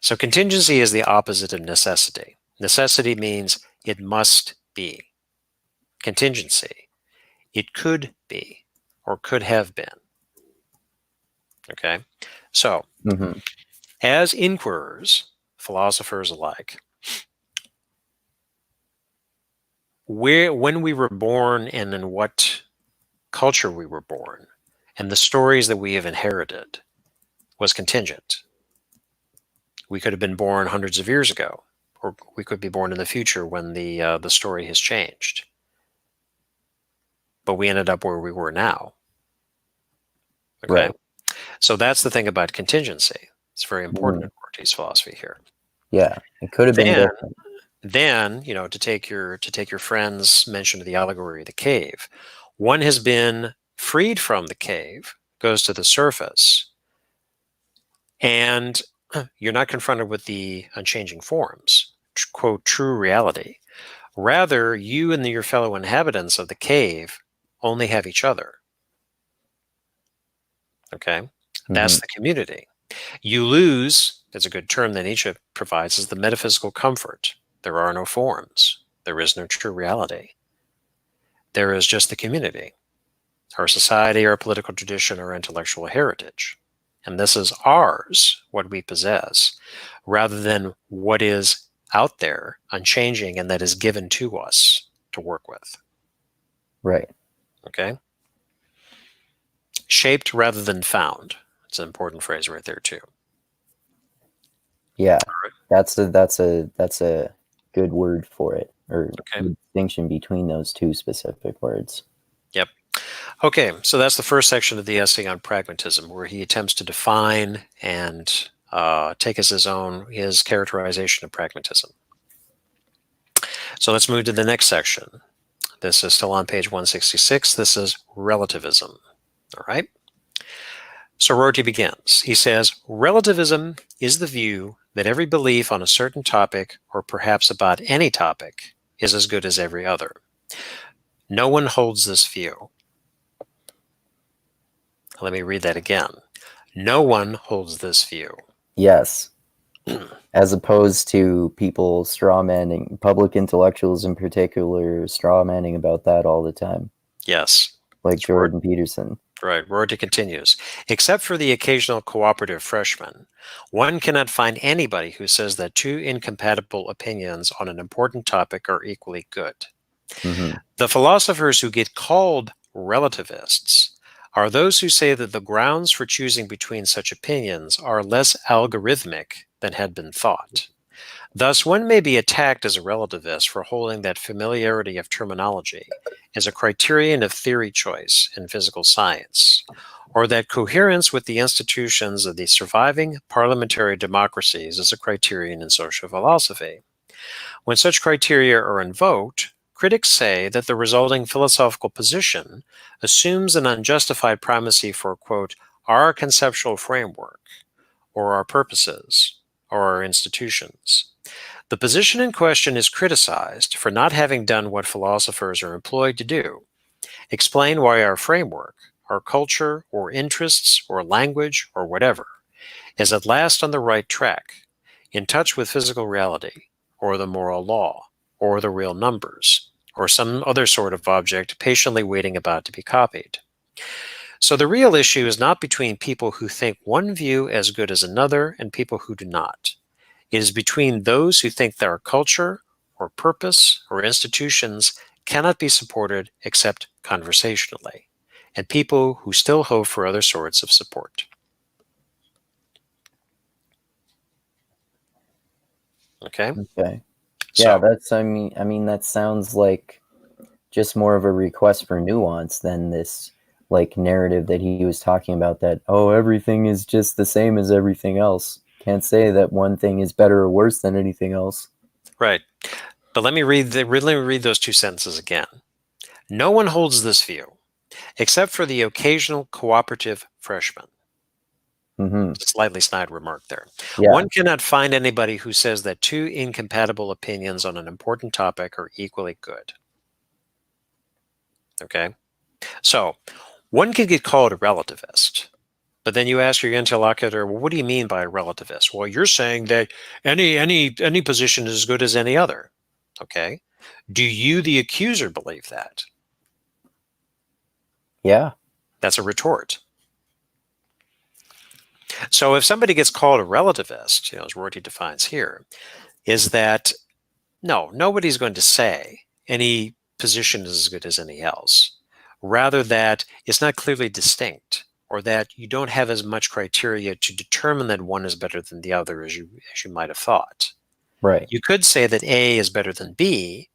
So contingency is the opposite of necessity. Necessity means it must be. Contingency, it could be or could have been. Okay. So, as inquirers, philosophers alike, when we were born and in what culture we were born, and the stories that we have inherited was contingent. We could have been born hundreds of years ago, or we could be born in the future when the story has changed. But we ended up where we were now. Okay, Right. so that's the thing about contingency. It's very important in Rorty's philosophy here. Yeah, it could have been different. Then, to take your friend's mention of the allegory of the cave, one has been freed from the cave, goes to the surface, and you're not confronted with the unchanging forms, quote, true reality. Rather, you and your fellow inhabitants of the cave only have each other. Okay? That's the community. You lose, that's a good term that Nietzsche provides, is the metaphysical comfort. There are no forms. There is no true reality. There is just the community, our society, our political tradition, our intellectual heritage. And this is ours, what we possess, rather than what is out there, unchanging, and that is given to us to work with. Right. Okay? Shaped rather than found. It's an important phrase right there too. Yeah, that's a good word for it, or Okay. distinction between those two specific words. Yep. Okay, so that's the first section of the essay on pragmatism, where he attempts to define and take as his characterization of pragmatism. So let's move to the next section. This is still on page 166. This is relativism. All right. So Rorty begins. He says, relativism is the view that every belief on a certain topic, or perhaps about any topic, is as good as every other. No one holds this view. Let me read that again. No one holds this view. Yes. As opposed to people strawmanning, public intellectuals in particular, strawmanning about that all the time, Yes. like Rorty, Jordan Peterson. right. Rorty continues. Except for the occasional cooperative freshman, one cannot find anybody who says that two incompatible opinions on an important topic are equally good. Hmm. The philosophers who get called relativists are those who say that the grounds for choosing between such opinions are less algorithmic than had been thought. Thus, one may be attacked as a relativist for holding that familiarity of terminology is a criterion of theory choice in physical science, or that coherence with the institutions of the surviving parliamentary democracies is a criterion in social philosophy. When such criteria are invoked, critics say that the resulting philosophical position assumes an unjustified primacy for, quote, our conceptual framework, or our purposes, or our institutions. The position in question is criticized for not having done what philosophers are employed to do: explain why our framework, our culture, or interests, or language, or whatever, is at last on the right track, in touch with physical reality, or the moral law, or the real numbers, or some other sort of object patiently waiting about to be copied. So the real issue is not between people who think one view as good as another and people who do not. It is between those who think that our culture, or purpose, or institutions cannot be supported except conversationally, and people who still hope for other sorts of support. Okay? Okay. Yeah, So, I mean, that sounds like just more of a request for nuance than this like narrative that he was talking about, that, oh, everything is just the same as everything else. Can't say that one thing is better or worse than anything else. right. But let me read those two sentences again. No one holds this view, except for the occasional cooperative freshman. Hmm. Slightly snide remark there. Yeah. One cannot find anybody who says that two incompatible opinions on an important topic are equally good. Okay? So, one can get called a relativist, but then you ask your interlocutor, well, what do you mean by a relativist? Well, you're saying that any position is as good as any other. Okay? Do you, the accuser, believe that? Yeah. That's a retort. So if somebody gets called a relativist, as Rorty defines here, is that no, nobody's going to say any position is as good as any else. Rather, that it's not clearly distinct, or that you don't have as much criteria to determine that one is better than the other as you might have thought. Right. You could say that A is better than B,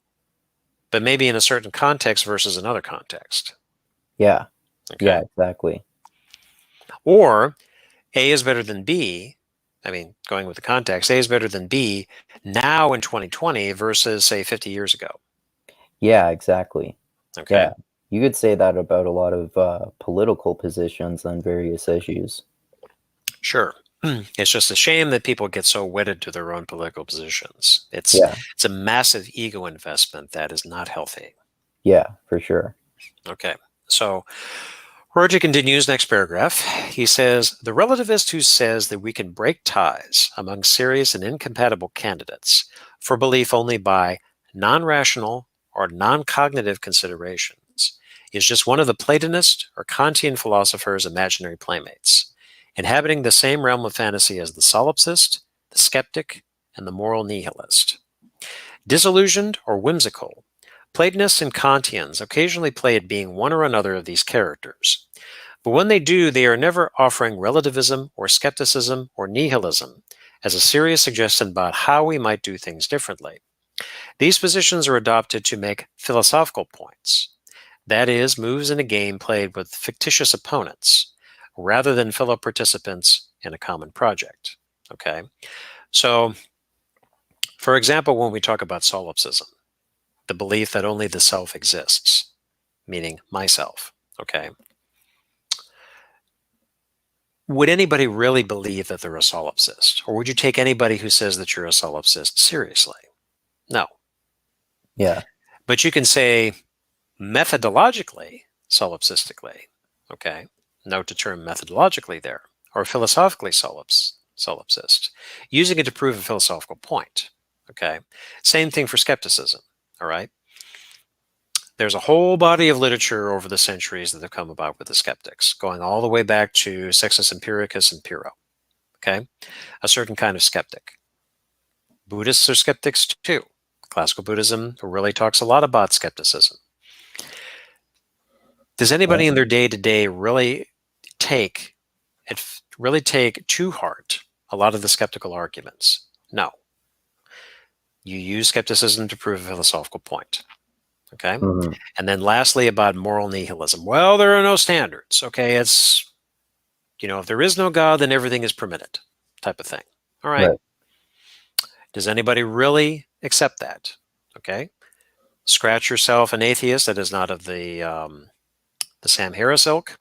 but maybe in a certain context versus another context. Yeah. Yeah, Okay. exactly. Or A is better than B. I mean, going with the context, A is better than B now in 2020 versus, say, 50 years ago. Yeah, exactly. Okay. Yeah. You could say that about a lot of political positions on various issues. Sure. It's just a shame that people get so wedded to their own political positions. It's Yeah. it's a massive ego investment that is not healthy. Yeah, for sure. Okay. So Roger continues next paragraph. He says, the relativist who says that we can break ties among serious and incompatible candidates for belief only by non-rational or non-cognitive considerations is just one of the Platonist or Kantian philosophers' imaginary playmates, inhabiting the same realm of fantasy as the solipsist, the skeptic, and the moral nihilist. Disillusioned or whimsical, Platonists and Kantians occasionally play at being one or another of these characters. But when they do, they are never offering relativism or skepticism or nihilism as a serious suggestion about how we might do things differently. These positions are adopted to make philosophical points, that is, moves in a game played with fictitious opponents, rather than fellow participants in a common project. Okay? So, for example, when we talk about solipsism, the belief that only the self exists, meaning myself, okay? Would anybody really believe that they're a solipsist? Or would you take anybody who says that you're a solipsist seriously? No. Yeah. But you can say methodologically, solipsistically, okay? Note the term methodologically there, or philosophically solipsist, using it to prove a philosophical point. Okay, same thing for skepticism. All right, there's a whole body of literature over the centuries that have come about with the skeptics, going all the way back to Sextus Empiricus and Pyrrho. Okay, a certain kind of skeptic. Buddhists are skeptics too. Classical Buddhism really talks a lot about skepticism. Does anybody in their day-to-day really take to heart a lot of the skeptical arguments? No. You use skepticism to prove a philosophical point. Okay? Mm-hmm. And then lastly, about moral nihilism. Well, there are no standards. Okay, it's, if there is no God, then everything is permitted type of thing. All right. Does anybody really accept that? Okay. Scratch yourself an atheist that is not of the Sam Harris ilk.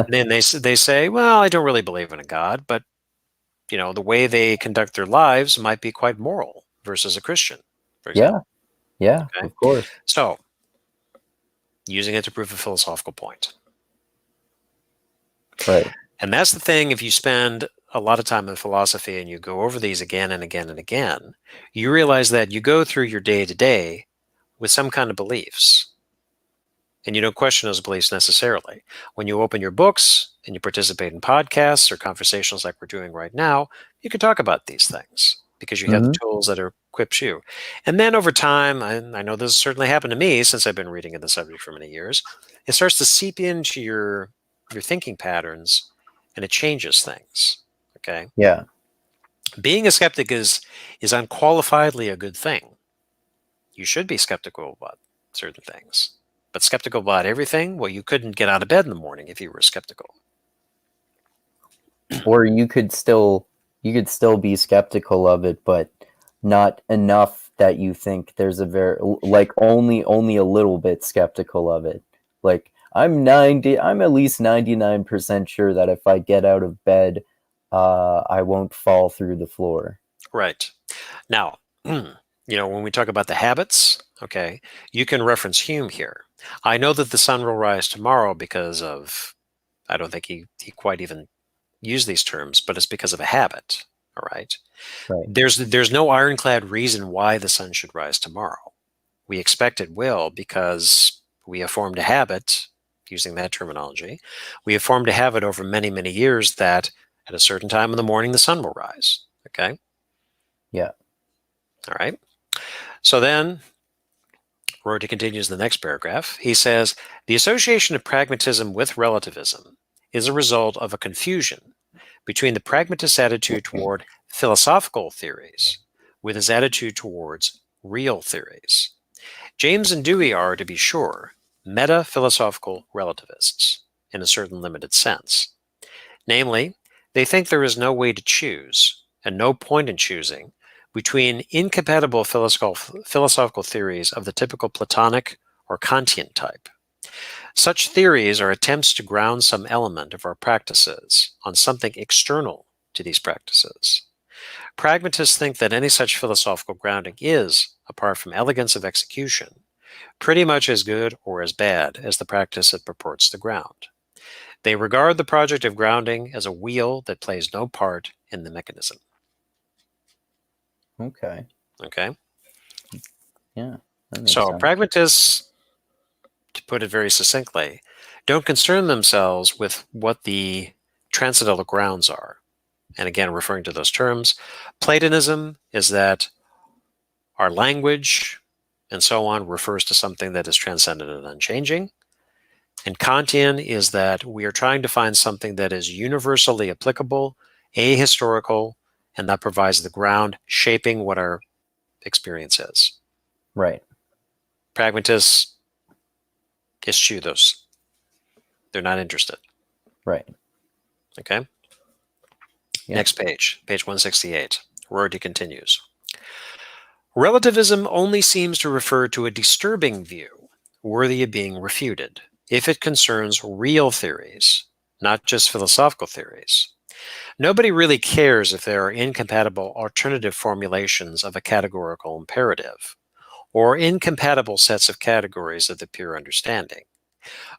Then they say, well, I don't really believe in a God, but the way they conduct their lives might be quite moral versus a Christian, for example. Yeah, Okay? of course. So, using it to prove a philosophical point. Right. And that's the thing, if you spend a lot of time in philosophy and you go over these again and again and again, you realize that you go through your day-to-day with some kind of beliefs. And you don't question those beliefs necessarily. When you open your books and you participate in podcasts or conversations like we're doing right now, you can talk about these things because you have the tools that equips you. And then over time, I know this has certainly happened to me since I've been reading in the subject for many years, it starts to seep into your thinking patterns and it changes things. Okay? Yeah. Being a skeptic is unqualifiedly a good thing. You should be skeptical about certain things. But skeptical about everything? Well, you couldn't get out of bed in the morning if you were skeptical. Or you could still be skeptical of it, but not enough that you think there's only a little bit skeptical of it. Like I'm at least 99% sure that if I get out of bed, I won't fall through the floor. Right. Now, when we talk about the habits, okay, you can reference Hume here. I know that the sun will rise tomorrow because of, I don't think he quite even used these terms, but it's because of a habit. All right. Right. There's no ironclad reason why the sun should rise tomorrow. We expect it will because we have formed a habit, using that terminology. We have formed a habit over many, many years that at a certain time in the morning the sun will rise. Okay. Yeah. All right. So then Rorty continues the next paragraph. He says, the association of pragmatism with relativism is a result of a confusion between the pragmatist's attitude toward philosophical theories with his attitude towards real theories. James and Dewey are, to be sure, meta-philosophical relativists in a certain limited sense. Namely, they think there is no way to choose, and no point in choosing, between incompatible philosophical theories of the typical Platonic or Kantian type. Such theories are attempts to ground some element of our practices on something external to these practices. Pragmatists think that any such philosophical grounding is, apart from elegance of execution, pretty much as good or as bad as the practice it purports to ground. They regard the project of grounding as a wheel that plays no part in the mechanism. Okay. Okay. Yeah. That makes So sense. pragmatists, to put it very succinctly, don't concern themselves with what the transcendental grounds are. And again, referring to those terms, Platonism is that our language and so on refers to something that is transcendent and unchanging. And Kantian is that we are trying to find something that is universally applicable, ahistorical, and that provides the ground shaping what our experience is. Right. Pragmatists eschew those. They're not interested. Right. Okay? Yeah. Next page 168. Rorty continues. Relativism only seems to refer to a disturbing view, worthy of being refuted, if it concerns real theories, not just philosophical theories. Nobody really cares if there are incompatible alternative formulations of a categorical imperative, or incompatible sets of categories of the pure understanding.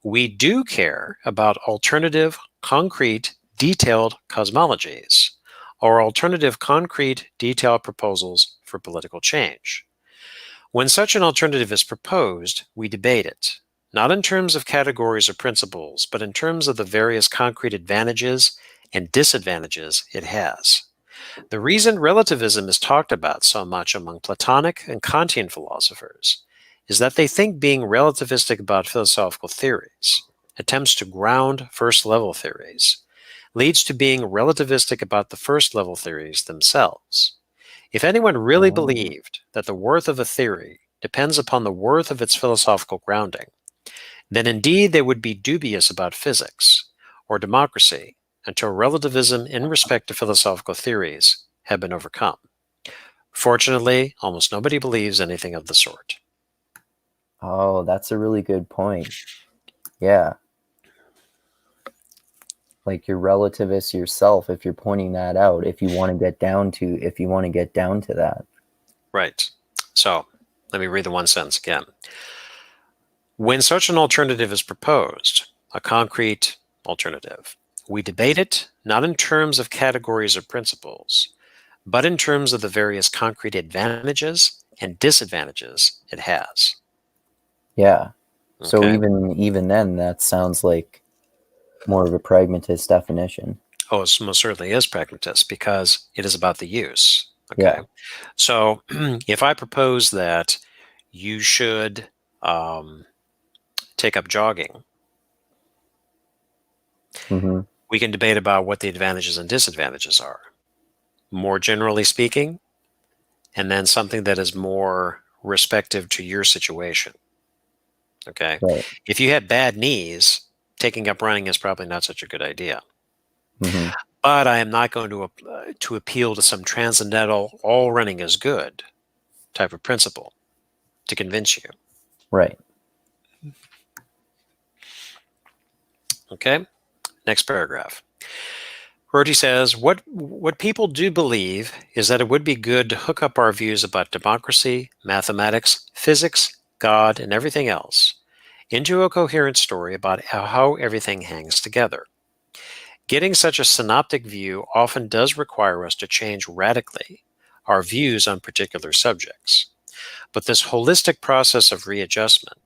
We do care about alternative, concrete, detailed cosmologies, or alternative concrete, detailed proposals for political change. When such an alternative is proposed, we debate it, not in terms of categories or principles, but in terms of the various concrete advantages and disadvantages it has. The reason relativism is talked about so much among Platonic and Kantian philosophers is that they think being relativistic about philosophical theories, attempts to ground first-level theories, leads to being relativistic about the first-level theories themselves. If anyone really believed that the worth of a theory depends upon the worth of its philosophical grounding, then indeed they would be dubious about physics or democracy until relativism in respect to philosophical theories had been overcome. Fortunately, almost nobody believes anything of the sort. Oh, that's a really good point. Yeah. Like you're relativist yourself if you're pointing that out, if you want to get down to that. Right. So, let me read the one sentence again. When such an alternative is proposed, a concrete alternative, we debate it not in terms of categories or principles, but in terms of the various concrete advantages and disadvantages it has. Yeah. So Okay. even then, that sounds like more of a pragmatist definition. Oh, it most certainly is pragmatist because it is about the use. Okay. Yeah. So if I propose that you should take up jogging, Mm-hmm. we can debate about what the advantages and disadvantages are. More generally speaking, and then something that is more respective to your situation. Okay. Right. If you have bad knees, taking up running is probably not such a good idea. Mm-hmm. But I am not going to appeal to some transcendental all running is good type of principle to convince you. Right. Okay. Next paragraph. Rorty says, what people do believe is that it would be good to hook up our views about democracy, mathematics, physics, God, and everything else into a coherent story about how everything hangs together. Getting such a synoptic view often does require us to change radically our views on particular subjects. But this holistic process of readjustment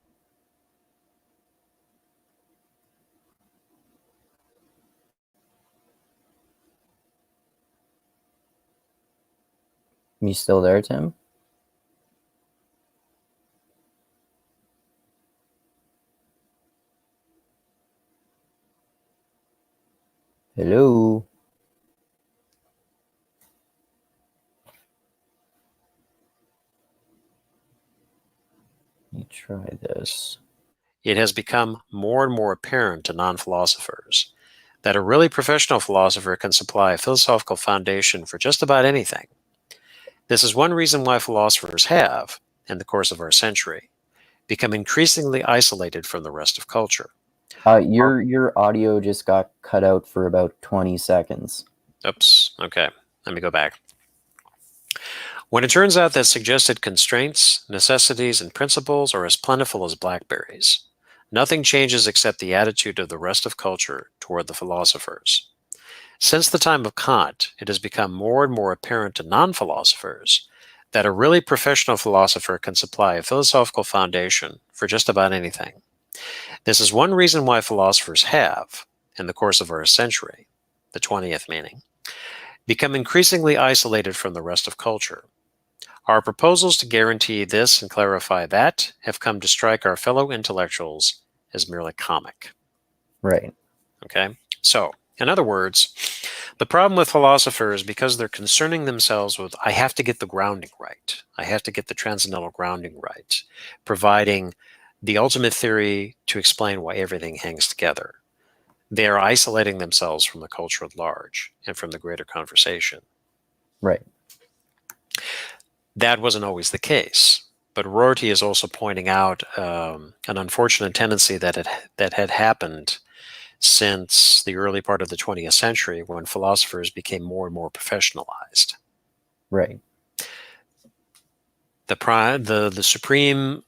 You still there, Tim? Hello. Let me try this. it has become more and more apparent to non-philosophers that a really professional philosopher can supply a philosophical foundation for just about anything. This is one reason why philosophers have, in the course of our century, become increasingly isolated from the rest of culture. Your audio just got cut out for about 20 seconds. Oops, okay, let me go back. When it turns out that suggested constraints, necessities, and principles are as plentiful as blackberries, nothing changes except the attitude of the rest of culture toward the philosophers. Since the time of Kant, it has become more and more apparent to non-philosophers that a really professional philosopher can supply a philosophical foundation for just about anything. This is one reason why philosophers have, in the course of our century, the 20th meaning, become increasingly isolated from the rest of culture. Our proposals to guarantee this and clarify that have come to strike our fellow intellectuals as merely comic. Right. Okay? So, in other words, the problem with philosophers, because they're concerning themselves with, I have to get the grounding right, I have to get the transcendental grounding right, providing the ultimate theory to explain why everything hangs together. They are isolating themselves from the culture at large and from the greater conversation. Right. That wasn't always the case. But Rorty is also pointing out an unfortunate tendency that had happened since the early part of the 20th century when philosophers became more and more professionalized. Right. The supreme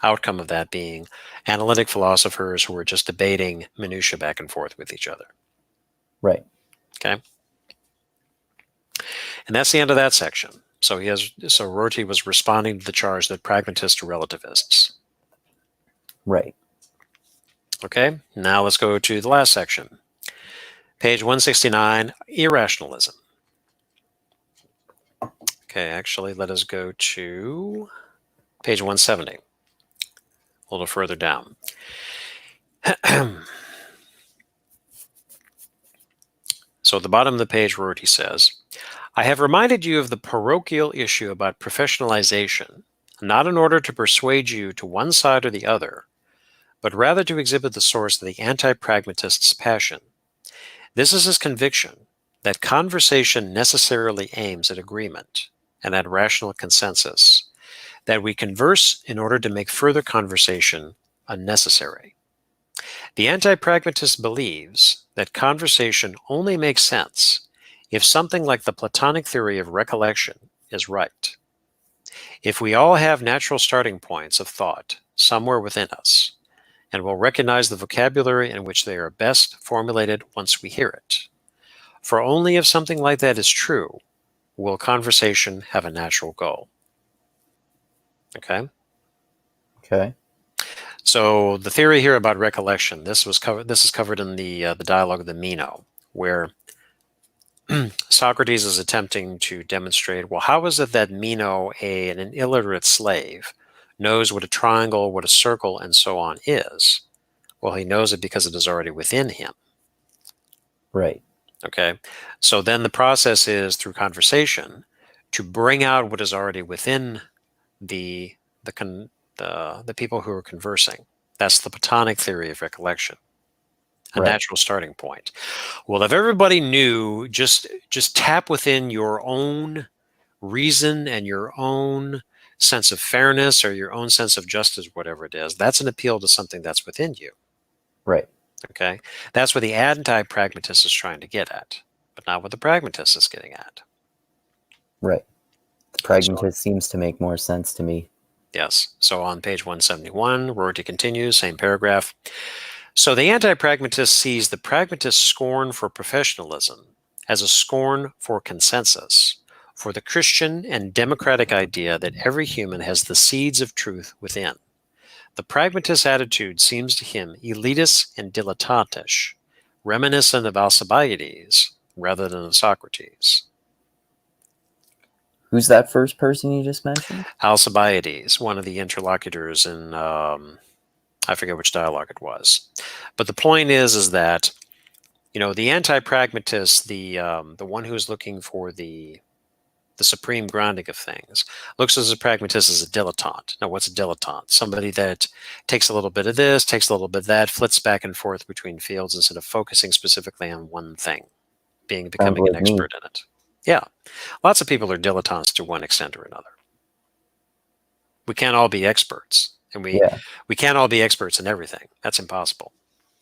outcome of that being analytic philosophers who were just debating minutiae back and forth with each other. Right. Okay. And that's the end of that section. So Rorty was responding to the charge that pragmatists are relativists. Right. Okay. Now let's go to the last section. Page 169, irrationalism. Okay, actually, let us go to page 170, a little further down. So at the bottom of the page, Rorty says, I have reminded you of the parochial issue about professionalization, not in order to persuade you to one side or the other, but rather to exhibit the source of the anti-pragmatist's passion. This is his conviction that conversation necessarily aims at agreement and at rational consensus, that we converse in order to make further conversation unnecessary. The anti-pragmatist believes that conversation only makes sense if something like the Platonic theory of recollection is right. If we all have natural starting points of thought somewhere within us, and will recognize the vocabulary in which they are best formulated once we hear it. For only if something like that is true, will conversation have a natural goal. Okay? Okay. So the theory here about recollection, this is covered in the dialogue of the Meno, where Socrates is attempting to demonstrate, well, how is it that Meno, an illiterate slave, knows what a triangle, what a circle, and so on is? Well, he knows it because it is already within him. Right. Okay. So then the process is through conversation to bring out what is already within the people who are conversing. That's the Platonic theory of recollection, a Right. natural starting point. Well, if everybody knew, just tap within your own reason and your own sense of fairness or your own sense of justice, whatever it is, that's an appeal to something that's within you. Right. Okay, that's what the anti-pragmatist is trying to get at, but not what the pragmatist is getting at. Right. The pragmatist seems to make more sense to me. Yes. So on page 171, Rorty continues, same paragraph. So the anti-pragmatist sees the pragmatist's scorn for professionalism as a scorn for consensus, for the Christian and democratic idea that every human has the seeds of truth within. The pragmatist attitude seems to him elitist and dilettantish, reminiscent of Alcibiades rather than of Socrates. Who's that first person you just mentioned? Alcibiades, one of the interlocutors in, I forget which dialogue it was. But the point is that, the anti-pragmatist, the one who's looking for the supreme grounding of things, looks as a pragmatist as a dilettante. Now, what's a dilettante? Somebody that takes a little bit of this, takes a little bit of that, flits back and forth between fields instead of focusing specifically on one thing, becoming an expert in it. Yeah. Lots of people are dilettantes to one extent or another. We can't all be experts, and we can't all be experts in everything. That's impossible.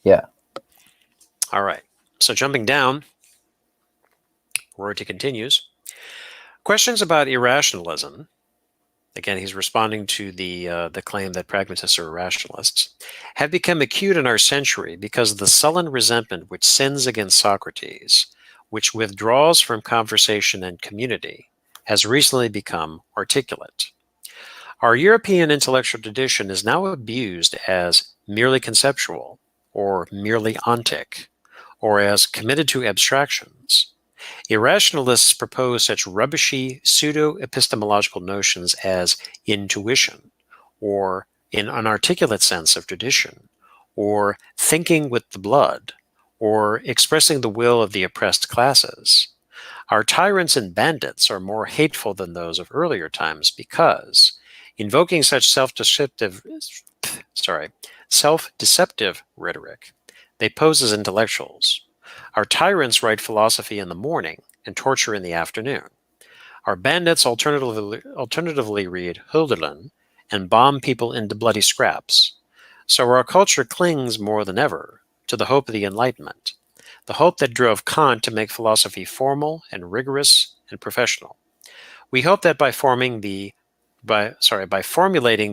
Yeah. All right. So jumping down, Rorty continues. Questions about irrationalism. Again, he's responding to the claim that pragmatists are irrationalists, have become acute in our century because of the sullen resentment which sins against Socrates, which withdraws from conversation and community, has recently become articulate. Our European intellectual tradition is now abused as merely conceptual, or merely ontic, or as committed to abstractions. Irrationalists propose such rubbishy pseudo-epistemological notions as intuition, or an unarticulate sense of tradition, or thinking with the blood, or expressing the will of the oppressed classes. Our tyrants and bandits are more hateful than those of earlier times because, invoking such self-deceptive rhetoric, they pose as intellectuals. Our tyrants write philosophy in the morning and torture in the afternoon. Our bandits alternatively read Hölderlin and bomb people into bloody scraps. So our culture clings more than ever to the hope of the Enlightenment, the hope that drove Kant to make philosophy formal and rigorous and professional. We hope that by formulating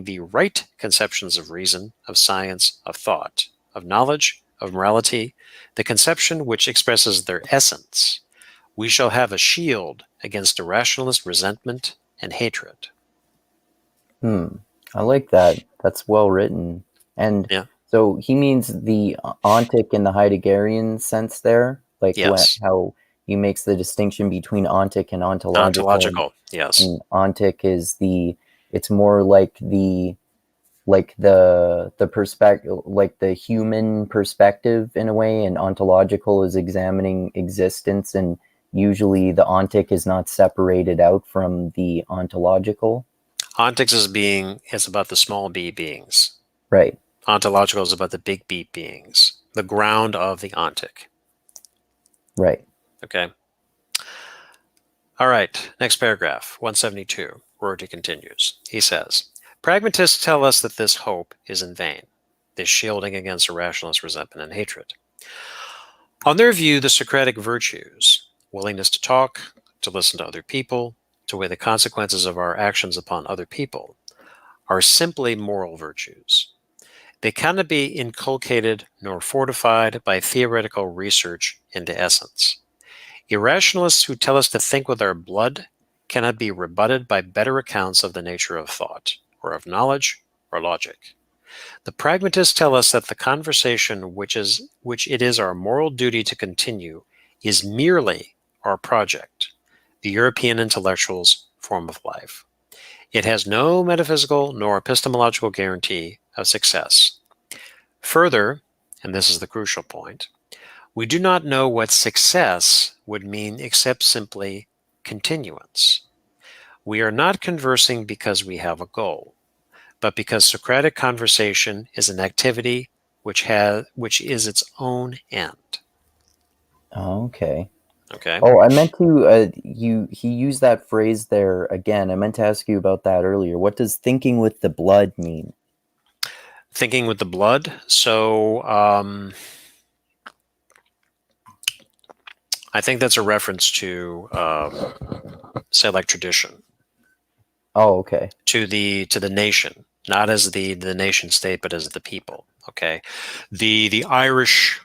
the right conceptions of reason, of science, of thought, of knowledge, of morality, the conception which expresses their essence, we shall have a shield against irrationalist resentment and hatred. I like that. That's well written. And Yeah. so he means the ontic and the Heideggerian sense there, like Yes. how he makes the distinction between ontic and ontological. Ontological. Yes. And ontic is it's more like the perspective, like the human perspective in a way, and ontological is examining existence, and usually the ontic is not separated out from the ontological. Ontics is about the small b beings. Right. Ontological is about the big B beings, the ground of the ontic. Right. Okay. All right. Next paragraph, 172. Rorty continues. He says, Pragmatists tell us that this hope is in vain, this shielding against irrationalist resentment and hatred. On their view, the Socratic virtues, willingness to talk, to listen to other people, to weigh the consequences of our actions upon other people, are simply moral virtues. They cannot be inculcated nor fortified by theoretical research into essence. Irrationalists who tell us to think with our blood cannot be rebutted by better accounts of the nature of thought, or of knowledge, or logic. The pragmatists tell us that the conversation which it is our moral duty to continue is merely our project, the European intellectual's form of life. It has no metaphysical nor epistemological guarantee of success. Further, and this is the crucial point, we do not know what success would mean except simply continuance. We are not conversing because we have a goal, but because Socratic conversation is an activity which is its own end. Okay. Okay. Oh, I meant to he used that phrase there again. I meant to ask you about that earlier. What does thinking with the blood mean? Thinking with the blood. So I think that's a reference to, say, like tradition, Oh, okay. to the nation, not as the nation state, but as the people. Okay, the Irish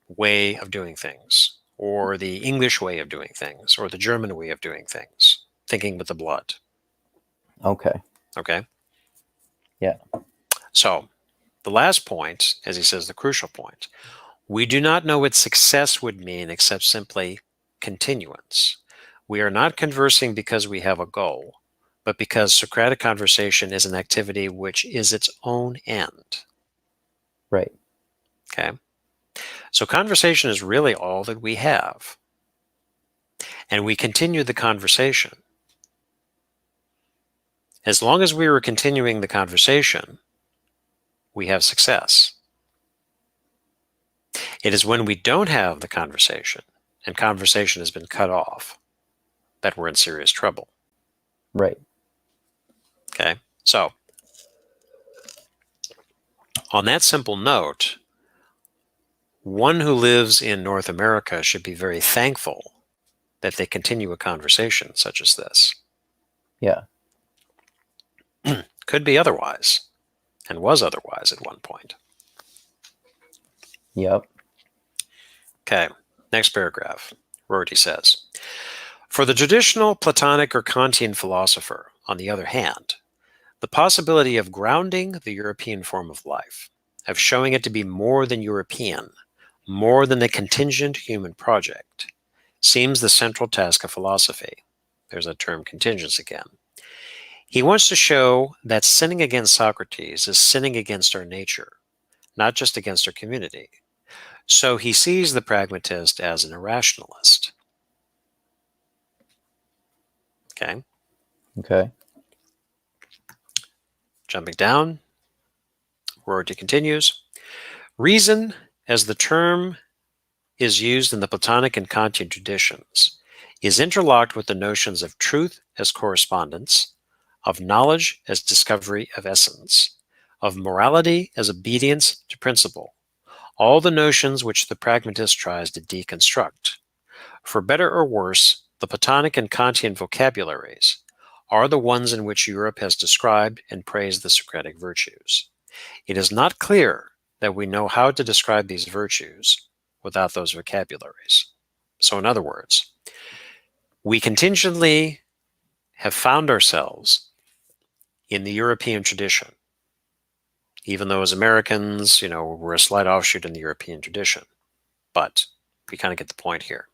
way of doing things, or the English way of doing things, or the German way of doing things. Thinking with the blood. Okay. Okay. Yeah. So the last point, as he says, the crucial point, we do not know what success would mean except simply continuance. We are not conversing because we have a goal, but because Socratic conversation is an activity which is its own end. Right. Okay. So conversation is really all that we have. And we continue the conversation. As long as we are continuing the conversation, we have success. It is when we don't have the conversation, and conversation has been cut off, that we're in serious trouble. Right. Okay? So, on that simple note, one who lives in North America should be very thankful that they continue a conversation such as this. Yeah. Could be otherwise, and was otherwise at one point. Yep. Okay, next paragraph. Rorty says, for the traditional Platonic or Kantian philosopher, on the other hand, the possibility of grounding the European form of life, of showing it to be more than European, more than the contingent human project, seems the central task of philosophy. There's that term contingency again. He wants to show that sinning against Socrates is sinning against our nature, not just against our community. So he sees the pragmatist as an irrationalist. Okay. Okay. Jumping down, Rorty continues. Reason, as the term is used in the Platonic and Kantian traditions, is interlocked with the notions of truth as correspondence, of knowledge as discovery of essence, of morality as obedience to principle, all the notions which the pragmatist tries to deconstruct. For better or worse, the Platonic and Kantian vocabularies are the ones in which Europe has described and praised the Socratic virtues. It is not clear that we know how to describe these virtues without those vocabularies. So in other words, we contingently have found ourselves in the European tradition, even though as Americans, we're a slight offshoot in the European tradition. But we kind of get the point here.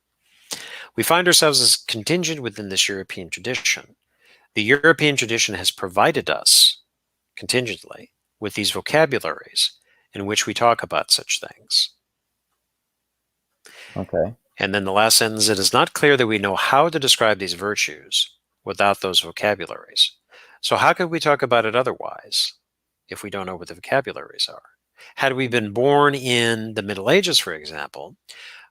We find ourselves as contingent within this European tradition. The European tradition has provided us, contingently, with these vocabularies in which we talk about such things. Okay. And then the last sentence, it is not clear that we know how to describe these virtues without those vocabularies. So how could we talk about it otherwise if we don't know what the vocabularies are? Had we been born in the Middle Ages, for example,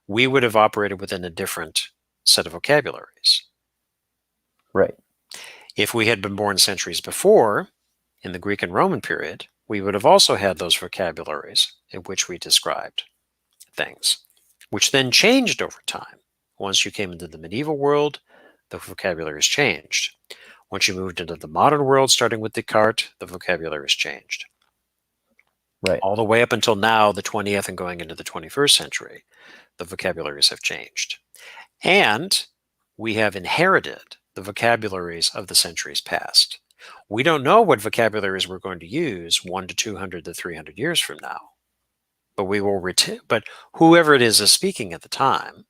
we would have operated within a different set of vocabularies. Right. If we had been born centuries before, in the Greek and Roman period, we would have also had those vocabularies in which we described things, which then changed over time. Once you came into the medieval world, the vocabularies changed. Once you moved into the modern world, starting with Descartes, the vocabularies changed. Right. All the way up until now, the 20th and going into the 21st century, the vocabularies have changed. And we have inherited the vocabularies of the centuries past. We don't know what vocabularies we're going to use 1 to 200 to 300 years from now. But we will retain, but whoever it is speaking at the time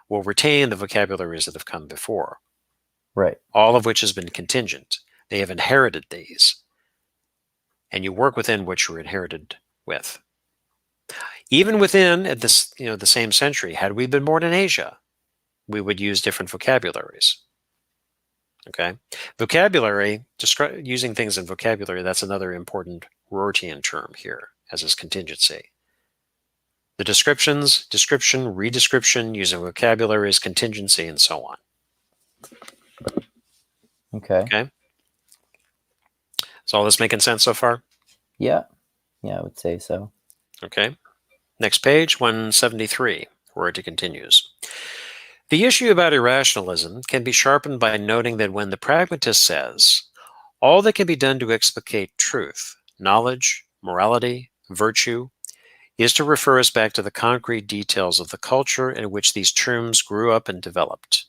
will retain the vocabularies that have come before. Right. All of which has been contingent. They have inherited these. And you work within what you're inherited with. Even within at this, the same century, had we been born in Asia, we would use different vocabularies. Okay? Vocabulary, using things in vocabulary, that's another important Rortian term here, as is contingency. The descriptions, description, redescription, using vocabularies, contingency, and so on. Okay. Is all this making sense so far? Yeah. Yeah, I would say so. Okay. Next page, 173, Rorty continues. The issue about irrationalism can be sharpened by noting that when the pragmatist says, all that can be done to explicate truth, knowledge, morality, virtue, is to refer us back to the concrete details of the culture in which these terms grew up and developed.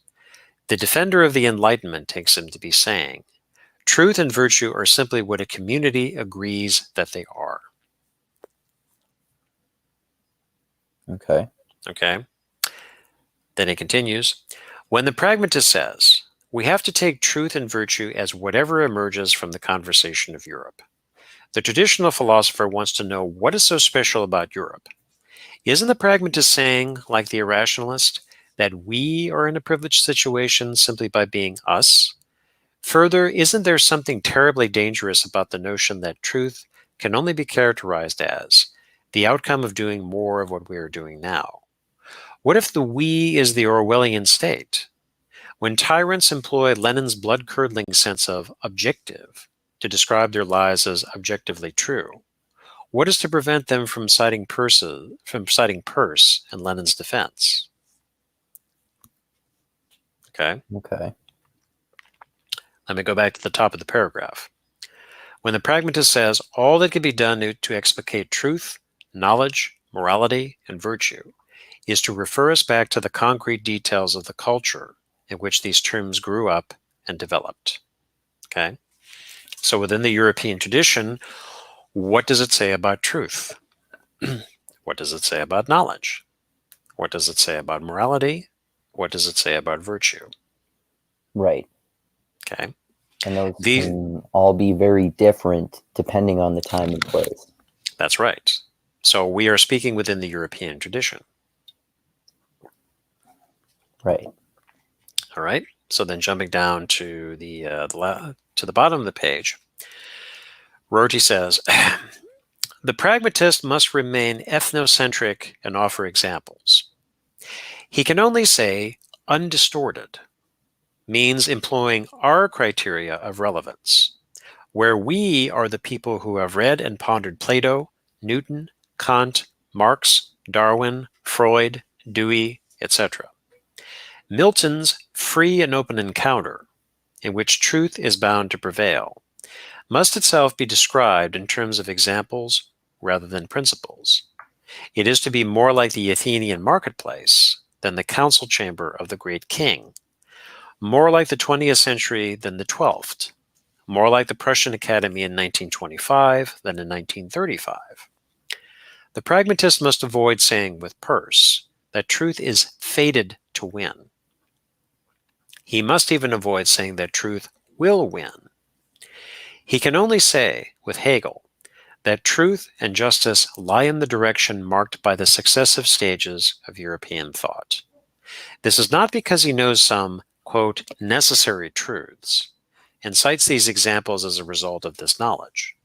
The defender of the Enlightenment takes him to be saying, truth and virtue are simply what a community agrees that they are. Okay. Okay. Then he continues, when the pragmatist says, we have to take truth and virtue as whatever emerges from the conversation of Europe. The traditional philosopher wants to know what is so special about Europe. Isn't the pragmatist saying, like the irrationalist, that we are in a privileged situation simply by being us? Further, isn't there something terribly dangerous about the notion that truth can only be characterized as the outcome of doing more of what we are doing now? What if the we is the Orwellian state? When tyrants employ Lenin's blood-curdling sense of objective to describe their lies as objectively true, what is to prevent them from citing Peirce in Lenin's defense? Okay. Let me go back to the top of the paragraph. When the pragmatist says all that can be done to explicate truth, knowledge, morality, and virtue is to refer us back to the concrete details of the culture in which these terms grew up and developed. Okay? So within the European tradition, what does it say about truth? What does it say about knowledge? What does it say about morality? What does it say about virtue? Right. Okay. And those can all be very different depending on the time and place. That's right. So we are speaking within the European tradition. Right. All right. So then jumping down to the bottom of the page, Rorty says, the pragmatist must remain ethnocentric and offer examples. He can only say undistorted, means employing our criteria of relevance, where we are the people who have read and pondered Plato, Newton, Kant, Marx, Darwin, Freud, Dewey, etc. Milton's free and open encounter, in which truth is bound to prevail, must itself be described in terms of examples rather than principles. It is to be more like the Athenian marketplace than the council chamber of the great king, more like the 20th century than the 12th, more like the Prussian Academy in 1925 than in 1935. The pragmatist must avoid saying with Peirce that truth is fated to win. He must even avoid saying that truth will win. He can only say, with Hegel, that truth and justice lie in the direction marked by the successive stages of European thought. This is not because he knows some, quote, necessary truths, and cites these examples as a result of this knowledge.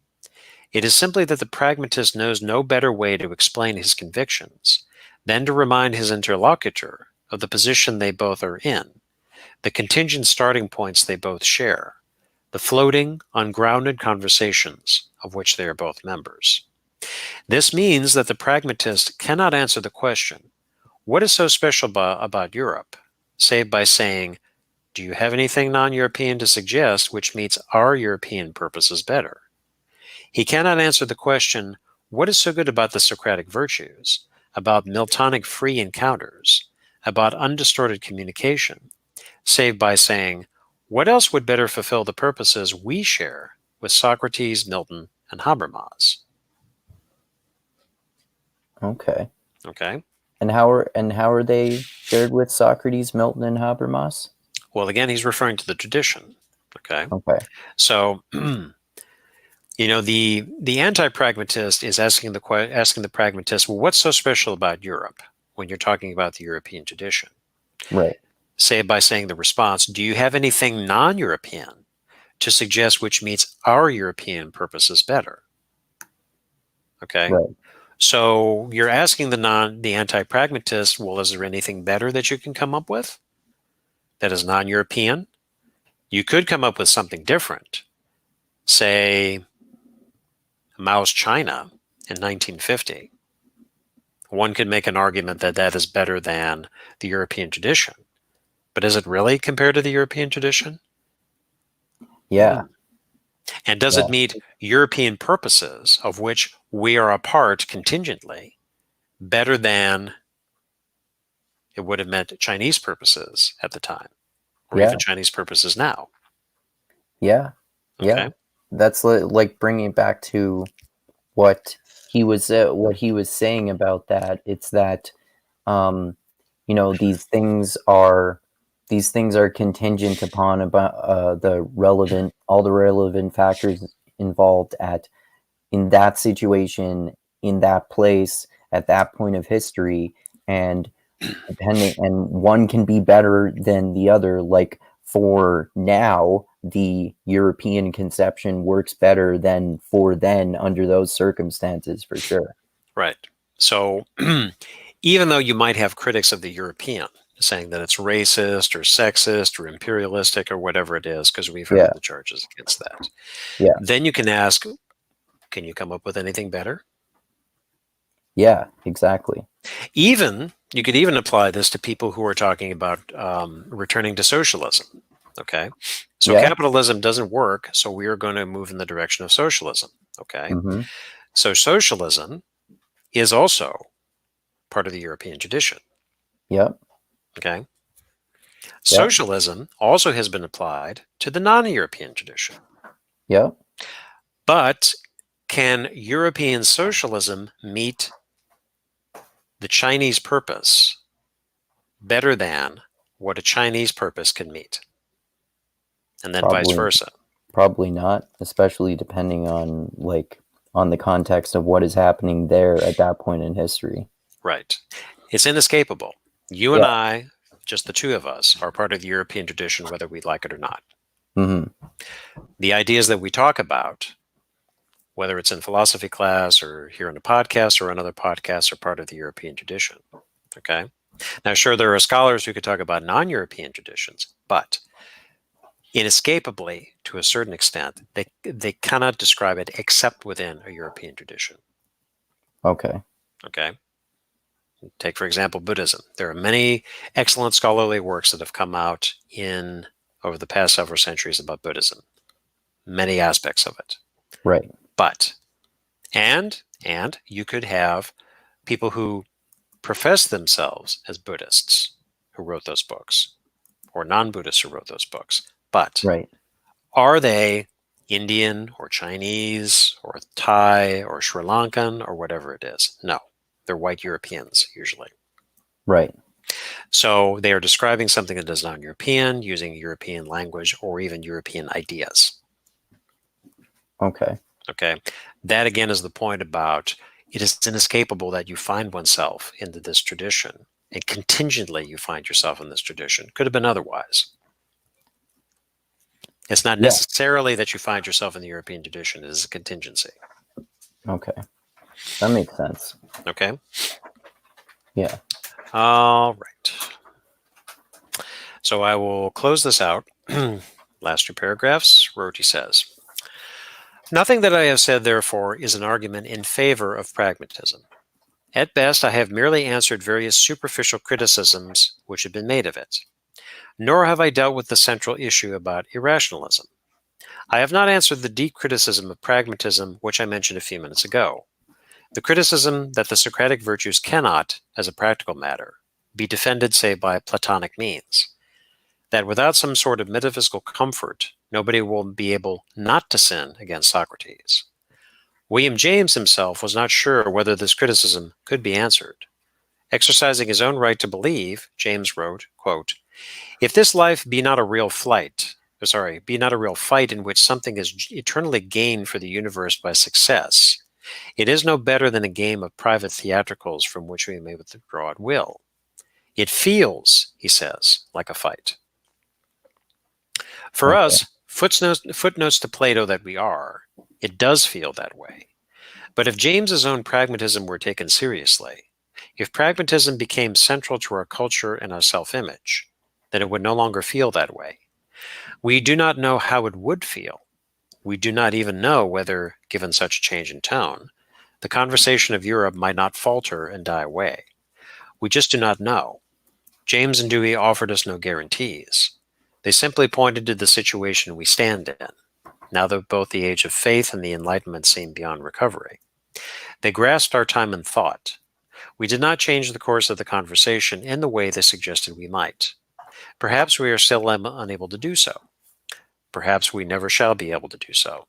It is simply that the pragmatist knows no better way to explain his convictions than to remind his interlocutor of the position they both are in, the contingent starting points they both share, the floating, ungrounded conversations of which they are both members. This means that the pragmatist cannot answer the question, what is so special about Europe, save by saying, do you have anything non-European to suggest which meets our European purposes better? He cannot answer the question, what is so good about the Socratic virtues, about Miltonic free encounters, about undistorted communication, save by saying, what else would better fulfill the purposes we share with Socrates, Milton, and Habermas? Okay. Okay. And how are they shared with Socrates, Milton, and Habermas? Well, again, he's referring to the tradition. Okay. Okay. So, the anti-pragmatist is asking the pragmatist, well, what's so special about Europe when you're talking about the European tradition? Right. Say by saying the response, do you have anything non-European to suggest which meets our European purposes better? Okay. Right. So you're asking the anti-pragmatist, well, is there anything better that you can come up with that is non-European? You could come up with something different. Say Mao's China in 1950. One could make an argument that that is better than the European tradition. But is it really compared to the European tradition? Yeah. And does Yeah. it meet European purposes, of which we are a part contingently, better than it would have meant Chinese purposes at the time, or Yeah. even Chinese purposes now? Yeah. Yeah. Okay. That's like bringing it back to what he was saying about that. It's that um, these things are contingent upon about all the relevant factors involved in that situation, in that place, at that point of history, and one can be better than the other. Like for now, the European conception works better than for then under those circumstances, for sure. Right. So even though you might have critics of the European saying that it's racist or sexist or imperialistic or whatever it is, because we've heard Yeah. of the charges against that, Yeah. then you can ask, can you come up with anything better? Yeah, exactly. You could even apply this to people who are talking about returning to socialism. Okay. So Yeah. capitalism doesn't work, so we are going to move in the direction of socialism. Okay. Mm-hmm. So socialism is also part of the European tradition. Yep. Okay. Yep. Socialism also has been applied to the non European tradition. Yep. But can European socialism meet the Chinese purpose better than what a Chinese purpose can meet? And then vice Probably versa. probably not, especially depending on the context of what is happening there at that point in history. Right. It's inescapable. You and Yeah. I, just the two of us, are part of the European tradition, whether we like it or not. Mm-hmm. The ideas that we talk about, whether it's in philosophy class or here in a podcast or another podcast, are part of the European tradition. Okay. Now, sure, there are scholars who could talk about non-European traditions, but inescapably, to a certain extent, they cannot describe it except within a European tradition. Okay. Okay. Take, for example, Buddhism. There are many excellent scholarly works that have come out in over the past several centuries about Buddhism, many aspects of it. Right. But, and And you could have people who profess themselves as Buddhists who wrote those books, or non-Buddhists who wrote those books. But Right. are they Indian or Chinese or Thai or Sri Lankan or whatever it is? No, they're white Europeans usually. Right. So they are describing something that is non-European, using European language or even European ideas. Okay. Okay. That again is the point about it is inescapable that you find oneself into this tradition, and contingently you find yourself in this tradition. Could have been otherwise. It's not Yeah. necessarily that you find yourself in the European tradition. It is a contingency. Okay. That makes sense. Okay. Yeah. All right. So I will close this out. Last two paragraphs. Rorty says, nothing that I have said, therefore, is an argument in favor of pragmatism. At best, I have merely answered various superficial criticisms which have been made of it. Nor have I dealt with the central issue about irrationalism. I have not answered the deep criticism of pragmatism which I mentioned a few minutes ago. The criticism that the Socratic virtues cannot, as a practical matter, be defended save by Platonic means. That without some sort of metaphysical comfort, nobody will be able not to sin against Socrates. William James himself was not sure whether this criticism could be answered. Exercising his own right to believe, James wrote, quote, if this life be not a real fight in which something is eternally gained for the universe by success, it is no better than a game of private theatricals from which we may withdraw at will. It feels, he says, like a fight. For Okay. us, footnotes to Plato that we are, it does feel that way. But if James's own pragmatism were taken seriously, if pragmatism became central to our culture and our self-image, then it would no longer feel that way. We do not know how it would feel. We do not even know whether, given such a change in tone, the conversation of Europe might not falter and die away. We just do not know. James and Dewey offered us no guarantees. They simply pointed to the situation we stand in, now that both the age of faith and the Enlightenment seem beyond recovery. They grasped our time and thought. We did not change the course of the conversation in the way they suggested we might. Perhaps we are still unable to do so. Perhaps we never shall be able to do so.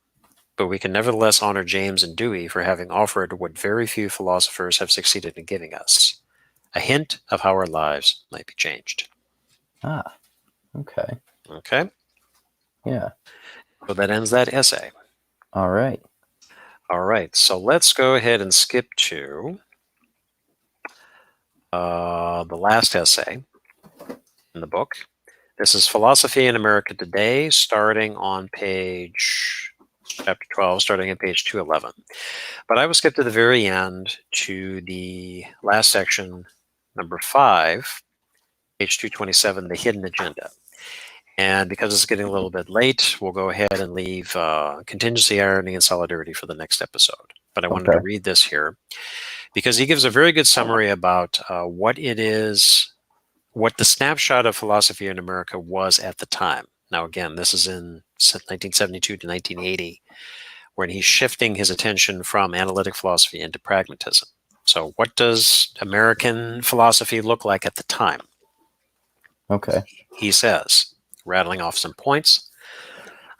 But we can nevertheless honor James and Dewey for having offered what very few philosophers have succeeded in giving us, a hint of how our lives might be changed. Ah. Okay. Okay? Yeah. So that ends that essay. All right. All right, so let's go ahead and skip to the last essay in the book. This is Philosophy in America Today, starting on chapter 12, starting at page 211. But I will skip to the very end to the last section, number 5, page 227, the hidden agenda. And because it's getting a little bit late, we'll go ahead and leave contingency, irony, and solidarity for the next episode. But I wanted to read this here because he gives a very good summary about what it is, what the snapshot of philosophy in America was at the time. Now, again, this is in 1972 to 1980, when he's shifting his attention from analytic philosophy into pragmatism. So what does American philosophy look like at the time? Okay. He says, rattling off some points,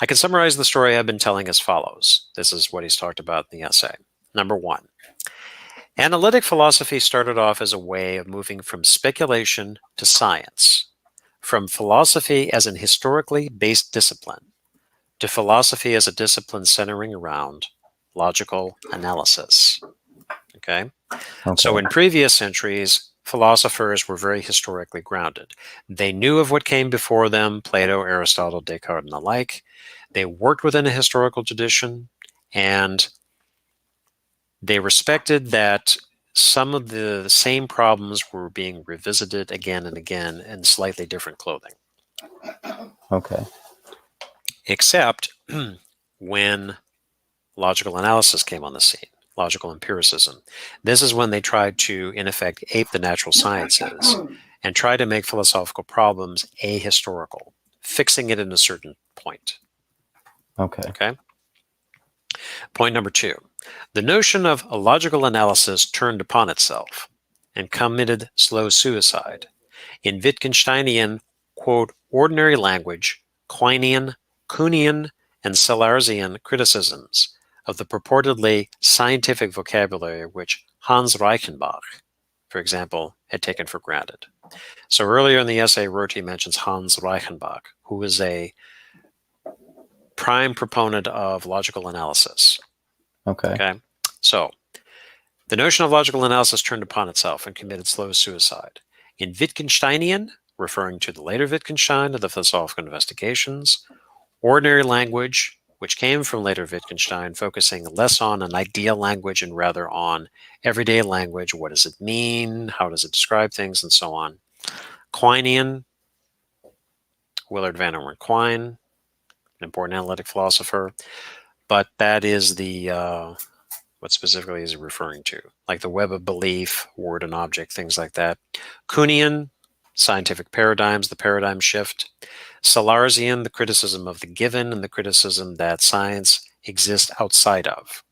I can summarize the story I've been telling as follows. This is what he's talked about in the essay. Number 1, analytic philosophy started off as a way of moving from speculation to science, from philosophy as an historically based discipline to philosophy as a discipline centering around logical analysis. Okay? So in previous centuries, philosophers were very historically grounded. They knew of what came before them, Plato, Aristotle, Descartes, and the like. They worked within a historical tradition, and they respected that some of the same problems were being revisited again and again in slightly different clothing. Okay. Except when logical analysis came on the scene, logical empiricism. This is when they tried to, in effect, ape the natural sciences and try to make philosophical problems ahistorical, fixing it in a certain point. Okay. Okay? Point number 2. The notion of a logical analysis turned upon itself and committed slow suicide. In Wittgensteinian, quote, ordinary language, Quinian, Kuhnian, and Sallarsian criticisms of the purportedly scientific vocabulary which Hans Reichenbach, for example, had taken for granted. So earlier in the essay, Rorty mentions Hans Reichenbach, who is a prime proponent of logical analysis. Okay. So the notion of logical analysis turned upon itself and committed slow suicide. In Wittgensteinian, referring to the later Wittgenstein of the Philosophical Investigations, ordinary language, which came from later Wittgenstein, focusing less on an ideal language and rather on everyday language. What does it mean? How does it describe things? And so on. Quinian, Willard Van Orman Quine, an important analytic philosopher, but that is the what specifically is it referring to? Like the web of belief, word and object, things like that. Kuhnian, scientific paradigms, the paradigm shift. Sallarsian, the criticism of the given and the criticism that science exists outside of.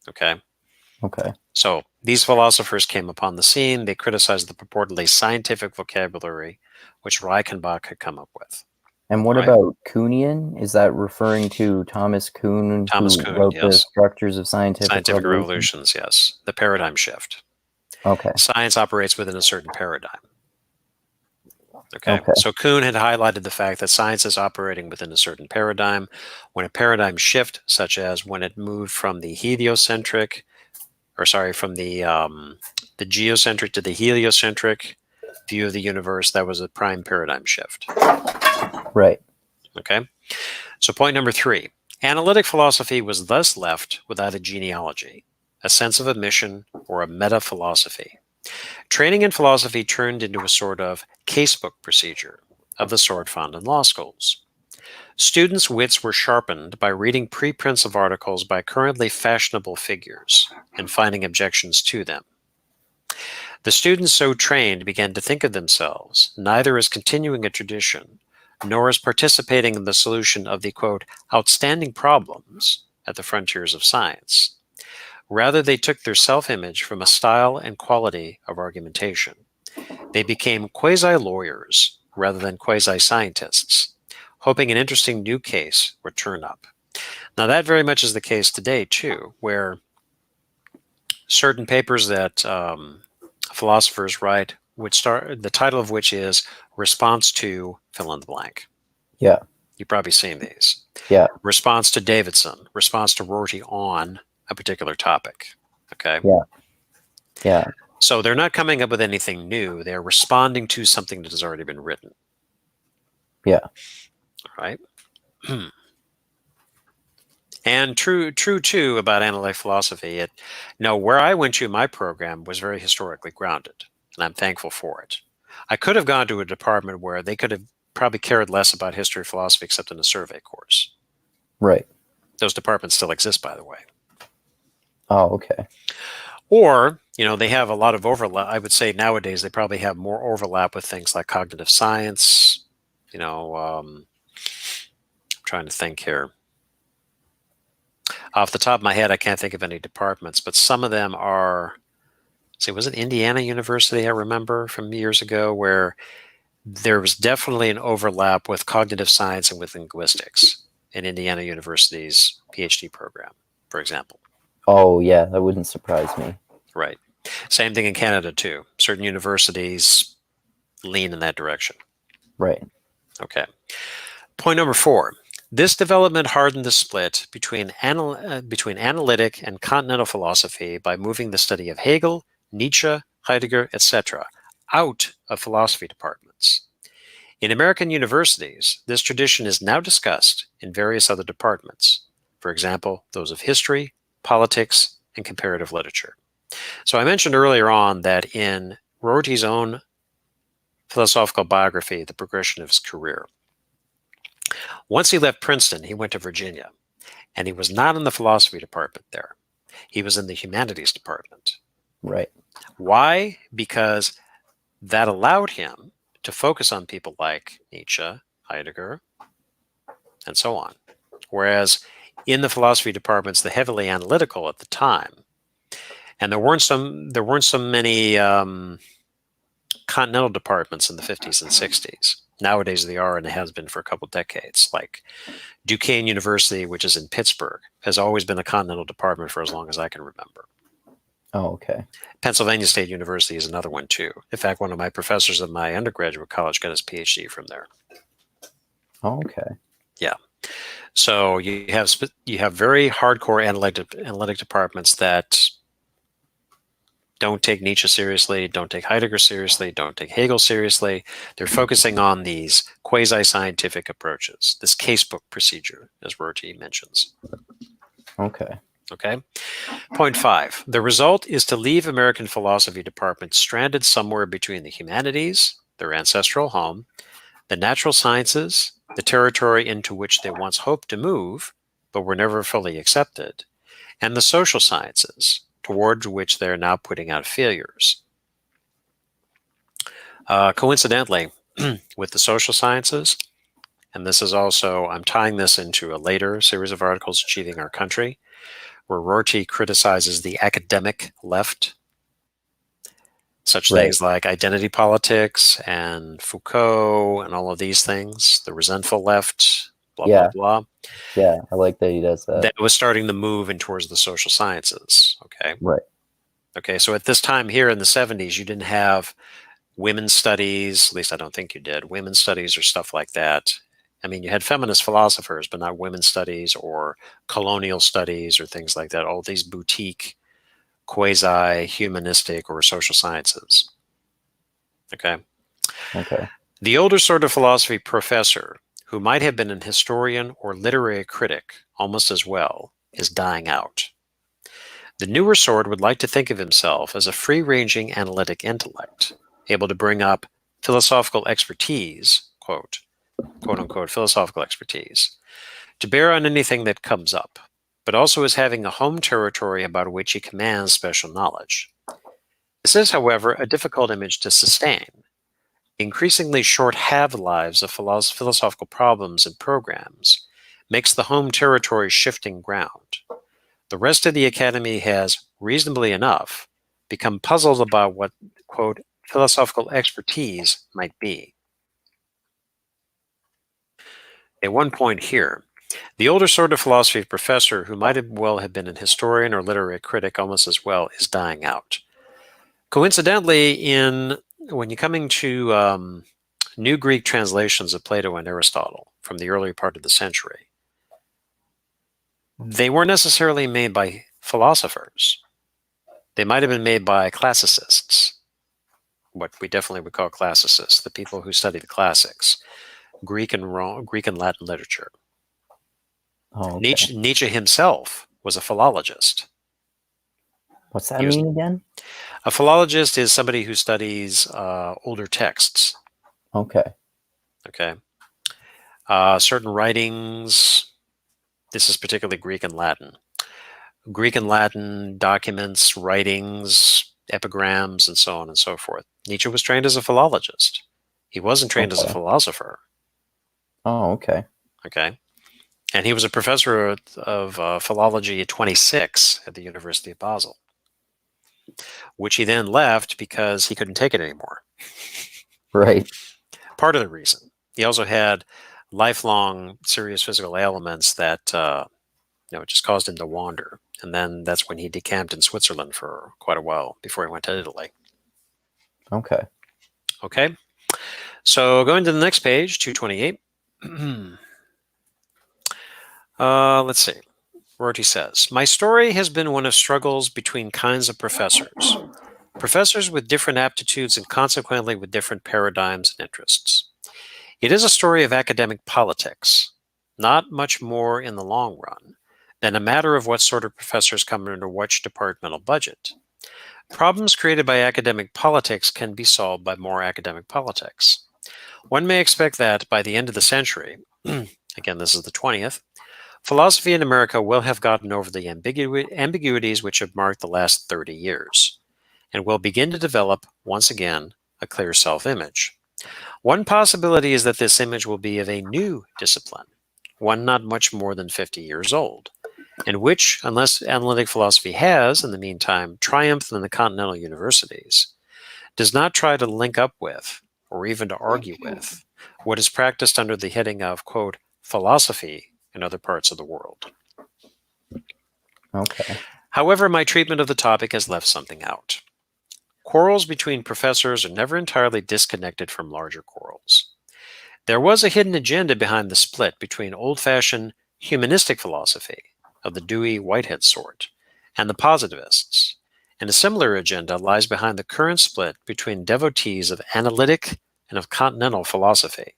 Okay. So these philosophers came upon the scene. They criticized the purportedly scientific vocabulary which Reichenbach had come up with. And what about Kuhnian? Is that referring to Thomas Kuhn, Thomas who Kuhn, wrote the yes. Structures of Scientific Revolutions, yes. The paradigm shift. Okay. Science operates within a certain paradigm. Okay. So Kuhn had highlighted the fact that science is operating within a certain paradigm. When a paradigm shift, such as when it moved from the heliocentric, from the geocentric to the heliocentric view of the universe, that was a prime paradigm shift. Right. Okay. So point number 3, analytic philosophy was thus left without a genealogy, a sense of a mission, or a meta-philosophy. Training in philosophy turned into a sort of casebook procedure of the sort found in law schools. Students' wits were sharpened by reading preprints of articles by currently fashionable figures and finding objections to them. The students so trained began to think of themselves neither as continuing a tradition nor as participating in the solution of the, quote, outstanding problems at the frontiers of science. Rather, they took their self-image from a style and quality of argumentation. They became quasi-lawyers rather than quasi-scientists, hoping an interesting new case would turn up. Now, that very much is the case today, too, where certain papers that philosophers write would start, the title of which is Response to fill in the blank. Yeah. You've probably seen these. Yeah. Response to Davidson, response to Rorty on a particular topic. Okay. Yeah. Yeah. So they're not coming up with anything new. They're responding to something that has already been written. Yeah. All right. And true too about analytic philosophy. Where I went to, my program was very historically grounded, and I'm thankful for it. I could have gone to a department where they could have probably cared less about history or philosophy except in a survey course. Right. Those departments still exist, by the way. Oh, okay. Or, they have a lot of overlap. I would say nowadays they probably have more overlap with things like cognitive science. I'm trying to think here. Off the top of my head, I can't think of any departments, but some of them are, was it Indiana University, I remember from years ago, where there was definitely an overlap with cognitive science and with linguistics in Indiana University's PhD program, for example. Oh, yeah, that wouldn't surprise me. Right. Same thing in Canada, too. Certain universities lean in that direction. Right. Okay. Point number 4. This development hardened the split between analytic and continental philosophy by moving the study of Hegel, Nietzsche, Heidegger, etc. out of philosophy departments. In American universities, this tradition is now discussed in various other departments, for example, those of history, politics, and comparative literature. So I mentioned earlier on that in Rorty's own philosophical biography, The Progression of His Career, once he left Princeton, he went to Virginia, and he was not in the philosophy department there. He was in the humanities department. Right. Why? Because that allowed him to focus on people like Nietzsche, Heidegger, and so on. Whereas in the philosophy departments, the heavily analytical at the time. And there weren't so many Continental departments in the 50s and 60s. Nowadays they are, and it has been for a couple decades. Like Duquesne University, which is in Pittsburgh, has always been a Continental department for as long as I can remember. Oh, okay. Pennsylvania State University is another one too. In fact, one of my professors at my undergraduate college got his PhD from there. Oh, okay. Yeah. So you have very hardcore analytic departments that don't take Nietzsche seriously, don't take Heidegger seriously, don't take Hegel seriously. They're focusing on these quasi-scientific approaches, this casebook procedure, as Rorty mentions. Okay. Okay. Point 5. The result is to leave American philosophy departments stranded somewhere between the humanities, their ancestral home, the natural sciences, the territory into which they once hoped to move, but were never fully accepted, and the social sciences, towards which they're now putting out failures. Coincidentally, with the social sciences, and this is also, I'm tying this into a later series of articles, Achieving Our Country, where Rorty criticizes the academic left, such things like identity politics and Foucault and all of these things, the resentful left, blah, blah, blah. Yeah, I like that he does that. That was starting to move in towards the social sciences, okay? Right. Okay, so at this time here in the 70s, you didn't have women's studies, at least I don't think you did, women's studies or stuff like that. I mean, you had feminist philosophers, but not women's studies or colonial studies or things like that, all these boutique, quasi-humanistic or social sciences. Okay? Okay. The older sort of philosophy professor, who might have been an historian or literary critic almost as well, is dying out. The newer sort would like to think of himself as a free-ranging analytic intellect, able to bring up philosophical expertise, quote unquote, philosophical expertise, to bear on anything that comes up, but also as having a home territory about which he commands special knowledge. This is, however, a difficult image to sustain. Increasingly short half-lives of philosophical problems and programs makes the home territory shifting ground. The rest of the academy has, reasonably enough, become puzzled about what, quote, philosophical expertise might be. At one point here, the older sort of philosophy professor, who might well have been an historian or literary critic almost as well, is dying out. Coincidentally, when you're coming to New Greek translations of Plato and Aristotle from the early part of the century, they weren't necessarily made by philosophers. They might have been made by classicists, what we definitely would call classicists, the people who study the classics, Greek and Latin literature. Oh, okay. Nietzsche himself was a philologist. What's that mean again? A philologist is somebody who studies older texts. Okay. Okay. Certain writings, this is particularly Greek and Latin. Greek and Latin documents, writings, epigrams, and so on and so forth. Nietzsche was trained as a philologist. He wasn't trained as a philosopher. Oh, okay. Okay. And he was a professor of philology at 26 at the University of Basel, which he then left because he couldn't take it anymore. Right. Part of the reason. He also had lifelong serious physical ailments that just caused him to wander. And then that's when he decamped in Switzerland for quite a while before he went to Italy. Okay. Okay. So going to the next page, 228. Let's see. Rorty says, my story has been one of struggles between kinds of professors. Professors with different aptitudes and consequently with different paradigms and interests. It is a story of academic politics, not much more in the long run than a matter of what sort of professors come under which departmental budget. Problems created by academic politics can be solved by more academic politics. One may expect that by the end of the century, again, this is the 20th, philosophy in America will have gotten over the ambiguities which have marked the last 30 years, and will begin to develop, once again, a clear self-image. One possibility is that this image will be of a new discipline, one not much more than 50 years old, and which, unless analytic philosophy has, in the meantime, triumphed in the Continental universities, does not try to link up with, or even to argue with, what is practiced under the heading of, quote, philosophy in other parts of the world. Okay. However, my treatment of the topic has left something out. Quarrels between professors are never entirely disconnected from larger quarrels. There was a hidden agenda behind the split between old-fashioned humanistic philosophy, of the Dewey Whitehead sort, and the positivists, and a similar agenda lies behind the current split between devotees of analytic and of continental philosophy.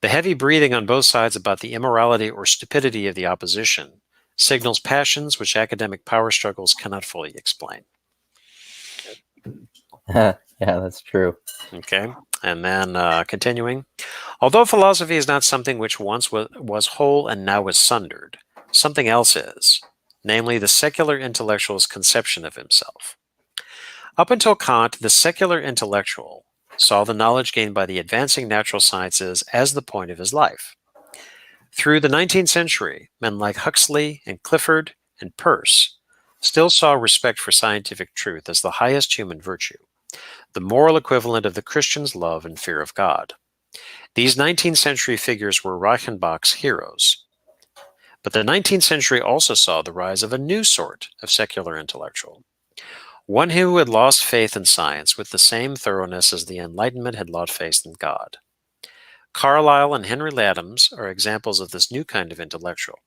The heavy breathing on both sides about the immorality or stupidity of the opposition signals passions which academic power struggles cannot fully explain. Yeah, that's true. Okay, and then continuing. Although philosophy is not something which once was whole and now is sundered, something else is, namely the secular intellectual's conception of himself. Up until Kant, the secular intellectual saw the knowledge gained by the advancing natural sciences as the point of his life. Through the 19th century, men like Huxley and Clifford and Peirce still saw respect for scientific truth as the highest human virtue, the moral equivalent of the Christian's love and fear of God. These 19th century figures were Reichenbach's heroes. But the 19th century also saw the rise of a new sort of secular intellectual, one who had lost faith in science with the same thoroughness as the Enlightenment had lost faith in God. Carlyle and Henry Adams are examples of this new kind of intellectual,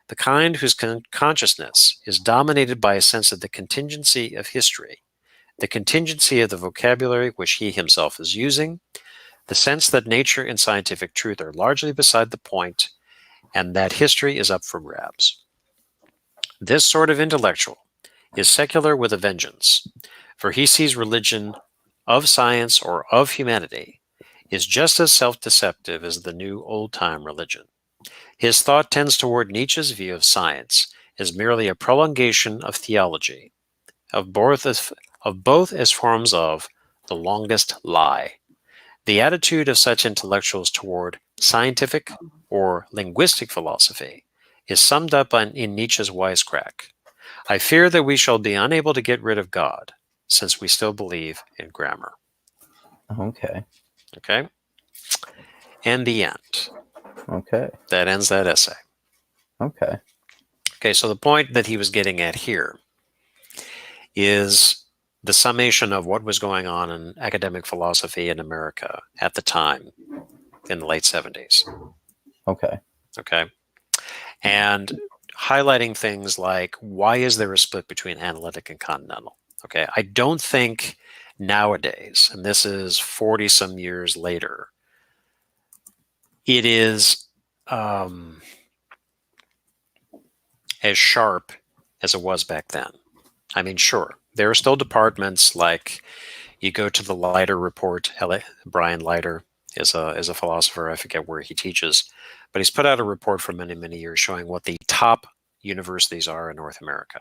the kind whose consciousness is dominated by a sense of the contingency of history, the contingency of the vocabulary which he himself is using, the sense that nature and scientific truth are largely beside the point, and that history is up for grabs. This sort of intellectual is secular with a vengeance, for he sees religion of science or of humanity is just as self-deceptive as the new old-time religion. His thought tends toward Nietzsche's view of science as merely a prolongation of theology, of both as forms of the longest lie. The attitude of such intellectuals toward scientific or linguistic philosophy is summed up in Nietzsche's wisecrack. I fear that we shall be unable to get rid of God, since we still believe in grammar. Okay. Okay? And the end. Okay. That ends that essay. Okay. Okay, so the point that he was getting at here is the summation of what was going on in academic philosophy in America at the time in the late 70s. Okay. Okay? And highlighting things like, why is there a split between analytic and continental? Okay, I don't think nowadays, and this is 40 some years later, it is as sharp as it was back then. I mean, sure, there are still departments like you go to the Leiter report. Brian Leiter is a philosopher. I forget where he teaches, but he's put out a report for many, many years showing what the top universities are in North America.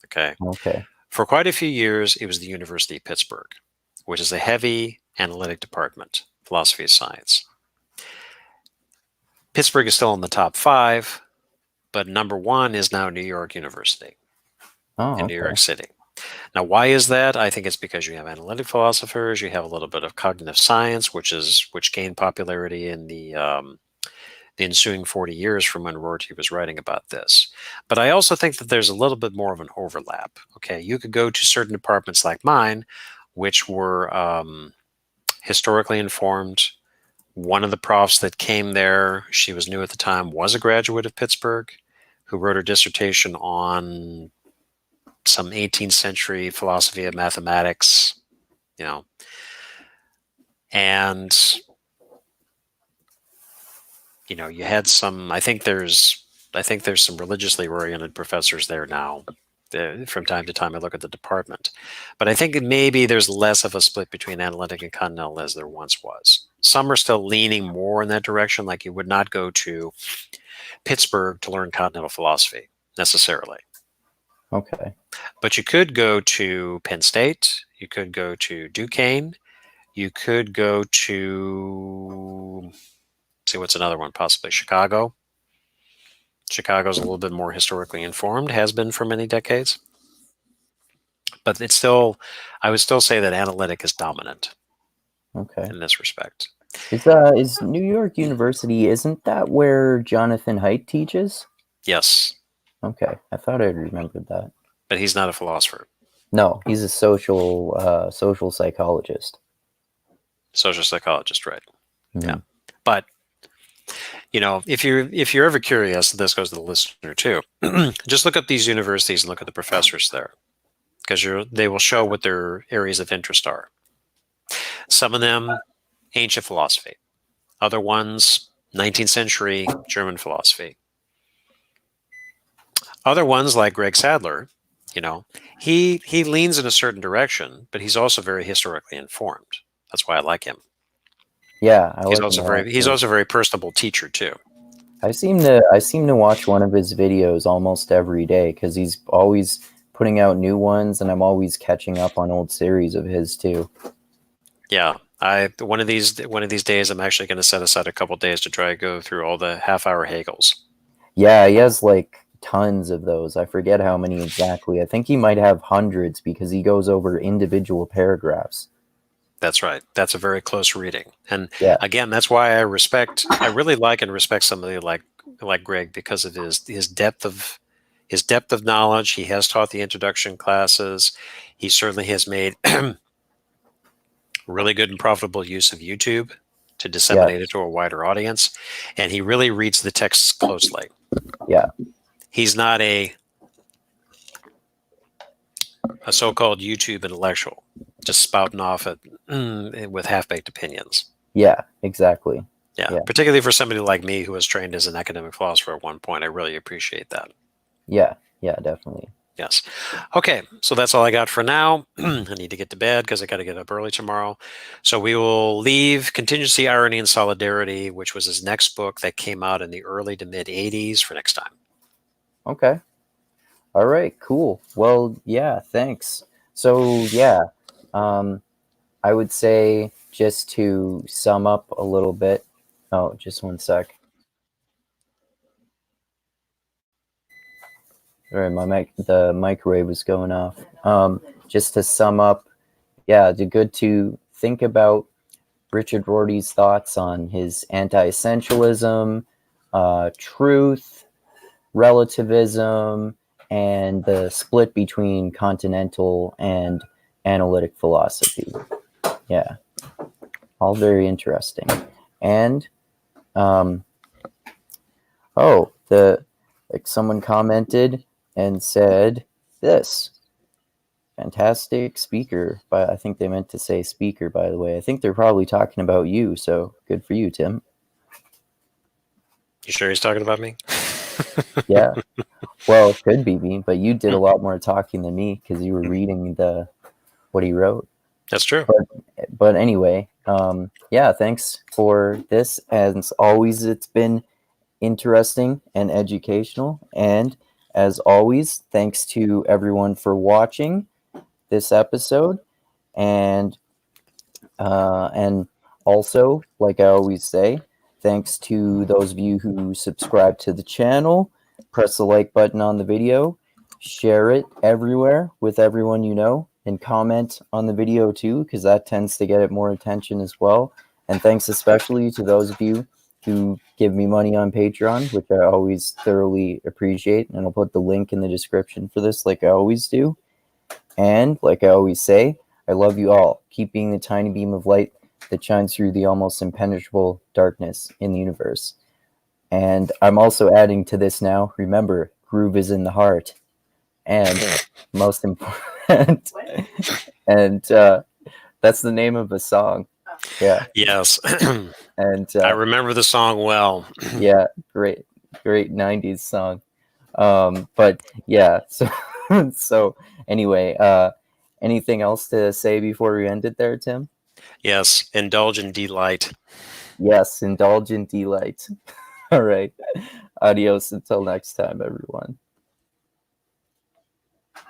Okay. Okay. For quite a few years, it was the University of Pittsburgh, which is a heavy analytic department, philosophy of science. Pittsburgh is still in the top 5, but number 1 is now New York University in New York City. Now, why is that? I think it's because you have analytic philosophers, you have a little bit of cognitive science, which gained popularity in the ensuing 40 years from when Rorty was writing about this. But I also think that there's a little bit more of an overlap. Okay, you could go to certain departments like mine, which were historically informed. One of the profs that came there, she was new at the time, was a graduate of Pittsburgh, who wrote her dissertation on some 18th century philosophy of mathematics, and you had some. I think there's some religiously oriented professors there now. From time to time, I look at the department, but I think maybe there's less of a split between analytic and continental as there once was. Some are still leaning more in that direction. Like you would not go to Pittsburgh to learn continental philosophy necessarily. Okay. But you could go to Penn State. You could go to Duquesne. You could go to See, what's another one? Possibly Chicago. Chicago's a little bit more historically informed, has been for many decades. But it's still, I would still say that Analytic is dominant in this respect. Is New York University, isn't that where Jonathan Haidt teaches? Yes. Okay, I thought I remembered that. But he's not a philosopher. No, he's a social psychologist. Social psychologist, right? Mm-hmm. Yeah. But if you're ever curious, this goes to the listener too. Just look up these universities and look at the professors there, because they will show what their areas of interest are. Some of them, ancient philosophy. Other ones, 19th century German philosophy. Other ones, like Greg Sadler, he leans in a certain direction, but he's also very historically informed. That's why I like him. Yeah, he's also a very personable teacher too. I seem to watch one of his videos almost every day, because he's always putting out new ones, and I'm always catching up on old series of his too. Yeah, one of these days I'm actually going to set aside a couple days to try to go through all the half-hour Hegels. Yeah, he has like tons of those. I forget how many exactly. I think he might have hundreds, because he goes over individual paragraphs. That's right. That's a very close reading. And yeah. Again, that's why I really like and respect somebody like Greg, because of his depth of knowledge. He has taught the introduction classes. He certainly has made really good and profitable use of YouTube to disseminate it to a wider audience. And he really reads the texts closely. Yeah. He's not a so-called YouTube intellectual, just spouting off with half-baked opinions. Yeah, exactly. Yeah, particularly for somebody like me who was trained as an academic philosopher at one point. I really appreciate that. Yeah, definitely. Yes. Okay, so that's all I got for now. I need to get to bed because I got to get up early tomorrow. So we will leave Contingency, Irony, and Solidarity, which was his next book that came out in the early to mid-'80s, for next time. Okay. All right, cool. Well, yeah, thanks. So, yeah, I would say, just to sum up a little bit. Oh, just one sec. All right, the microwave was going off. Just to sum up, yeah, it's good to think about Richard Rorty's thoughts on his anti-essentialism, truth, relativism, and the split between Continental and Analytic philosophy. Yeah, all very interesting. And someone commented and said this: fantastic speaker. But I think they meant to say speaker, by the way. I think they're probably talking about you, so good for you, Tim. You sure he's talking about me? Yeah. Well, it could be me, but you did a lot more talking than me, because you were reading what he wrote. That's true. But anyway, yeah, thanks for this. As always, it's been interesting and educational. And as always, thanks to everyone for watching this episode. And also, like I always say, thanks to those of you who subscribe to the channel. Press the like button on the video, share it everywhere with everyone you know, and comment on the video too, because that tends to get it more attention as well. And thanks especially to those of you who give me money on Patreon, which I always thoroughly appreciate. And I'll put the link in the description for this, like I always do. And like I always say, I love you all. Keep being the tiny beam of light that shines through the almost impenetrable darkness in the universe. And I'm also adding to this now. Remember, groove is in the heart. And most important, and that's the name of a song. Yeah. Yes. And I remember the song well. Yeah, great 90s song. But yeah, so anyway, anything else to say before we end it there, Tim? Yes, indulge in delight. Yes, indulge in delight. All right. Adios until next time, everyone.